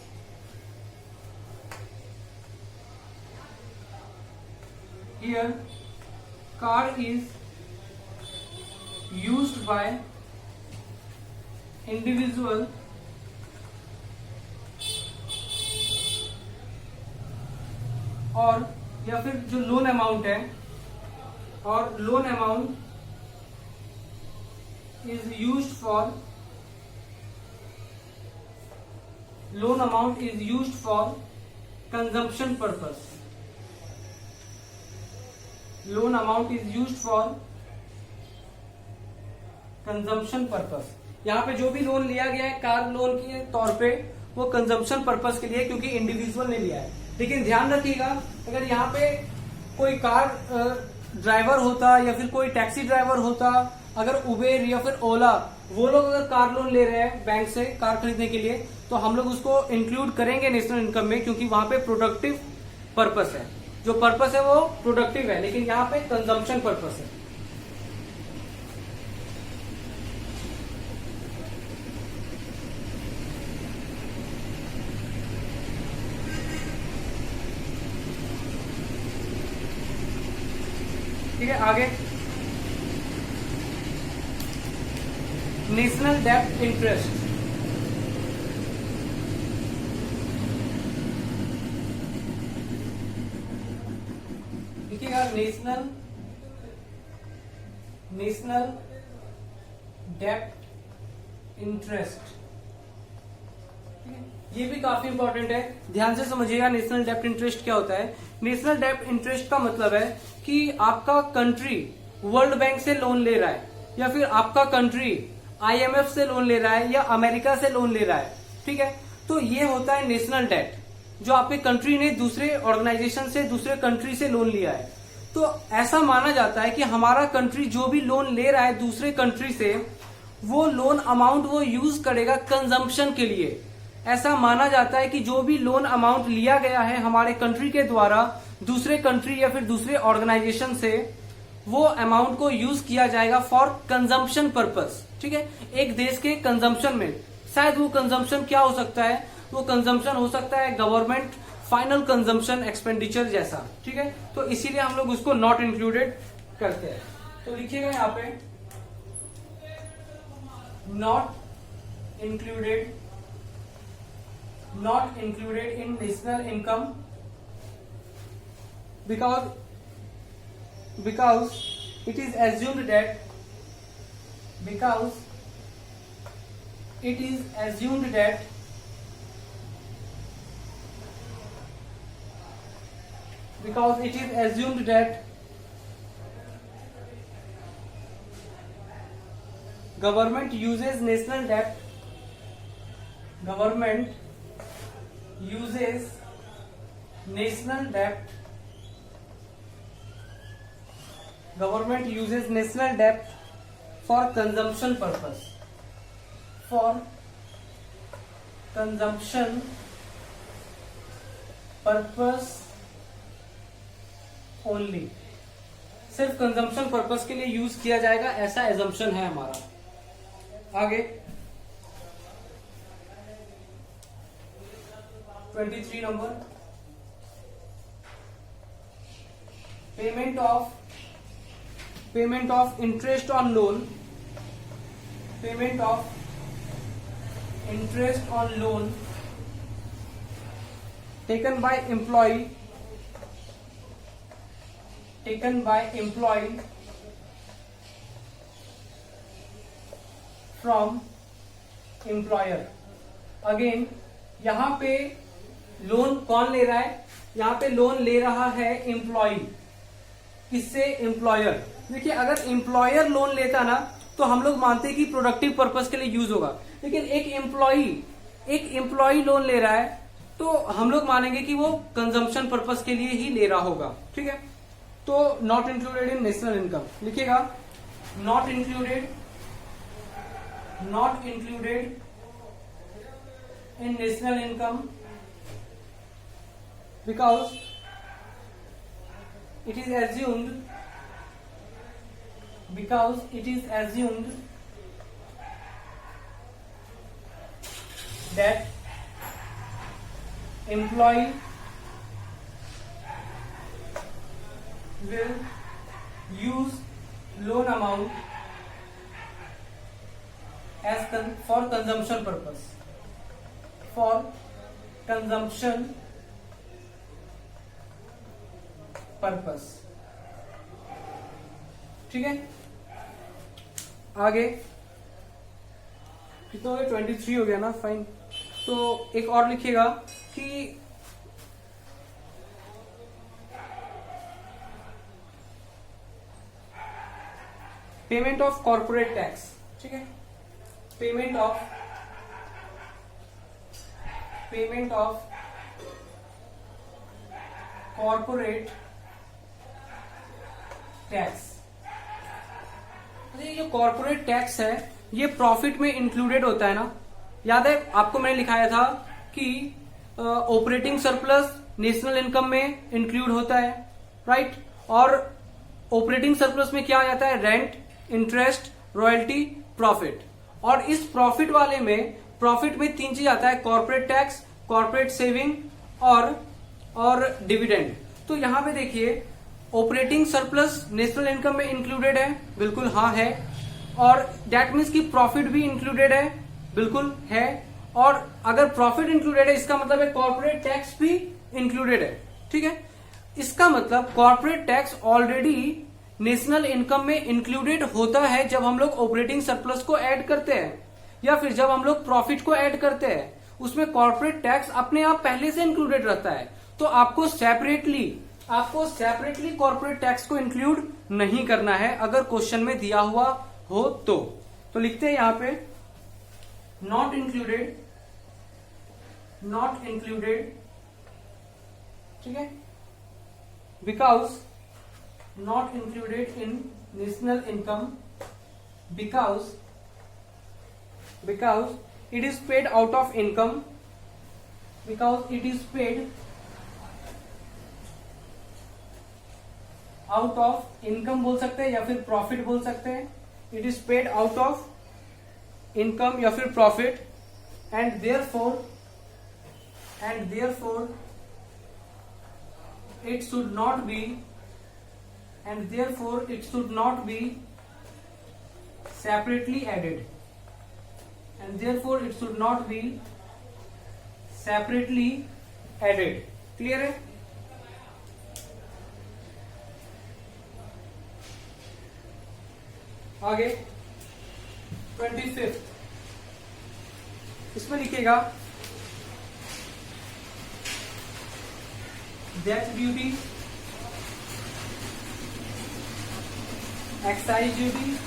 here car is used by individual और या फिर जो लोन अमाउंट है, और loan amount is used for, loan amount is used for consumption purpose, loan amount is used for consumption purpose। यहाँ पे जो भी लोन लिया गया है कार लोन के तौर पे वो कंजम्पशन पर्पस के लिए, क्योंकि इंडिविजुअल ने लिया है। लेकिन ध्यान रखिएगा अगर यहाँ पे कोई कार ड्राइवर होता या फिर कोई टैक्सी ड्राइवर होता, अगर उबेर या फिर ओला, वो लोग अगर कार लोन ले रहे हैं बैंक से कार खरीदने के लिए, तो हम लोग उसको इंक्लूड करेंगे नेशनल इनकम में, क्योंकि वहां पे प्रोडक्टिव पर्पस है। जो पर्पस है वो प्रोडक्टिव है, लेकिन यहाँ पे कंजम्पशन पर्पस है। ठीक है, आगे नेशनल डेब्ट इंटरेस्ट। देखिएगा, नेशनल डेब्ट इंटरेस्ट, ये भी काफी इंपॉर्टेंट है, ध्यान से समझिएगा। नेशनल डेब्ट इंटरेस्ट क्या होता है? नेशनल डेब्ट इंटरेस्ट का मतलब है कि आपका कंट्री वर्ल्ड बैंक से लोन ले रहा है, या फिर आपका कंट्री IMF से लोन ले रहा है, या अमेरिका से लोन ले रहा है, ठीक है। तो ये होता है नेशनल डेट, जो आपके कंट्री ने दूसरे ऑर्गेनाइजेशन से, दूसरे कंट्री से लोन लिया है। तो ऐसा माना जाता है कि हमारा कंट्री जो भी लोन ले रहा है दूसरे कंट्री से, वो लोन अमाउंट वो यूज करेगा कंजम्पशन के लिए। ऐसा माना जाता है कि जो भी लोन अमाउंट लिया गया है हमारे कंट्री के द्वारा दूसरे कंट्री या फिर दूसरे ऑर्गेनाइजेशन से, वो अमाउंट को यूज किया जाएगा फॉर कंजम्पशन पर्पस, ठीक है, एक देश के कंजम्पशन में। शायद वो कंजम्पशन क्या हो सकता है? वो कंजम्पशन हो सकता है गवर्नमेंट फाइनल कंजम्पशन एक्सपेंडिचर जैसा, ठीक है। तो इसीलिए हम लोग उसको नॉट इंक्लूडेड करते हैं। तो लिखिएगा यहाँ पे not included in national income because it is assumed that government uses national debt for consumption purpose, only, सिर्फ कंजम्पशन पर्पस के लिए यूज किया जाएगा, ऐसा एजम्पशन है हमारा। आगे 23 number, payment of interest on loan, taken by employee from employer। Again यहाँ पे लोन कौन ले रहा है? यहाँ पे लोन ले रहा है एम्प्लॉय। किससे? एम्प्लॉयर। देखिए, अगर एम्प्लॉयर लोन लेता ना तो हम लोग मानते हैं कि प्रोडक्टिव पर्पस के लिए यूज होगा, लेकिन एक एम्प्लॉय लोन ले रहा है तो हम लोग मानेंगे कि वो कंजम्पशन पर्पस के लिए ही ले रहा होगा, ठीक है। तो not included in national income लिखिएगा, not included in national income because it is assumed that employee will use loan amount as for consumption purpose, ठीक है। आगे कितना हो गया? 23 हो गया ना, फाइन। तो एक और लिखिएगा कि पेमेंट ऑफ कॉर्पोरेट टैक्स, ठीक है, पेमेंट ऑफ कॉर्पोरेट टैक्स। ये जो कॉर्पोरेट टैक्स है ये प्रॉफिट में इंक्लूडेड होता है ना। याद है आपको मैंने लिखाया था कि ऑपरेटिंग सरप्लस नेशनल इनकम में इंक्लूड होता है, राइट। और ऑपरेटिंग सरप्लस में क्या आ जाता है? Rent, interest, royalty, profit. और इस प्रॉफिट वाले में, प्रॉफिट में 3 चीज आता है, कॉर्पोरेट टैक्स, कॉर्पोरेट सेविंग और डिविडेंड। तो यहां पे देखिए ऑपरेटिंग सरप्लस नेशनल इनकम में इंक्लूडेड है? बिल्कुल हाँ है। और दैट मीन्स कि प्रॉफिट भी इंक्लूडेड है? बिल्कुल है। और अगर प्रॉफिट इंक्लूडेड है इसका मतलब है कॉर्पोरेट टैक्स भी इंक्लूडेड है। ठीक है, इसका मतलब corporate tax already national income में इंक्लूडेड होता है जब हम लोग ऑपरेटिंग सरप्लस को ऐड करते हैं या फिर जब हम लोग प्रॉफिट को ऐड करते हैं, उसमें कॉर्पोरेट टैक्स अपने आप पहले से इंक्लूडेड रहता है। तो आपको सेपरेटली कॉर्पोरेट टैक्स को इंक्लूड नहीं करना है अगर क्वेश्चन में दिया हुआ हो तो लिखते हैं यहां पे नॉट इंक्लूडेड, ठीक है, because not included in national income because it is paid out of income, because it is paid out of income बोल सकते हैं या फिर प्रॉफिट बोल सकते हैं। It is paid out of income या फिर profit and therefore it should not be separately added, clear है? आगे 25 इसमें लिखिएगा डेथ ड्यूटी, एक्साइज ड्यूटी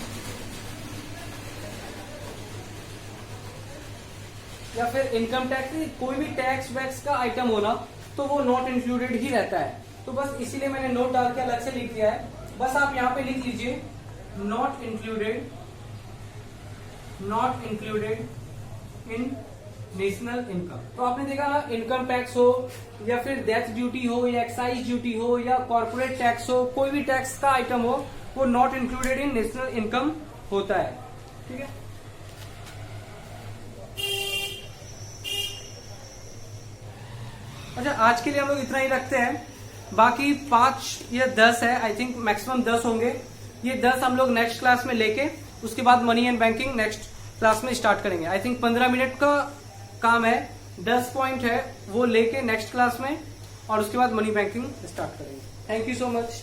या फिर इनकम टैक्स, कोई भी टैक्स वैक्स का आइटम होना तो वो नॉट इंक्लूडेड ही रहता है। तो बस इसीलिए मैंने नोट डाल के अलग से लिख दिया है। बस आप यहां पे लिख लीजिए not included in national income. तो आपने देखा इनकम टैक्स हो या फिर डेथ ड्यूटी हो या एक्साइज ड्यूटी हो या कॉर्पोरेट टैक्स हो, कोई भी टैक्स का आइटम हो वो not included in national income होता है। ठीक है, अच्छा आज के लिए हम लोग इतना ही रखते हैं। बाकी 5 या 10 है, आई थिंक मैक्सिमम 10 होंगे। ये 10 हम लोग नेक्स्ट क्लास में लेके उसके बाद money and banking next class में स्टार्ट करेंगे। आई थिंक 15 मिनट का काम है, 10 पॉइंट है वो लेके नेक्स्ट क्लास में और उसके बाद मनी बैंकिंग स्टार्ट करेंगे। Thank you so much.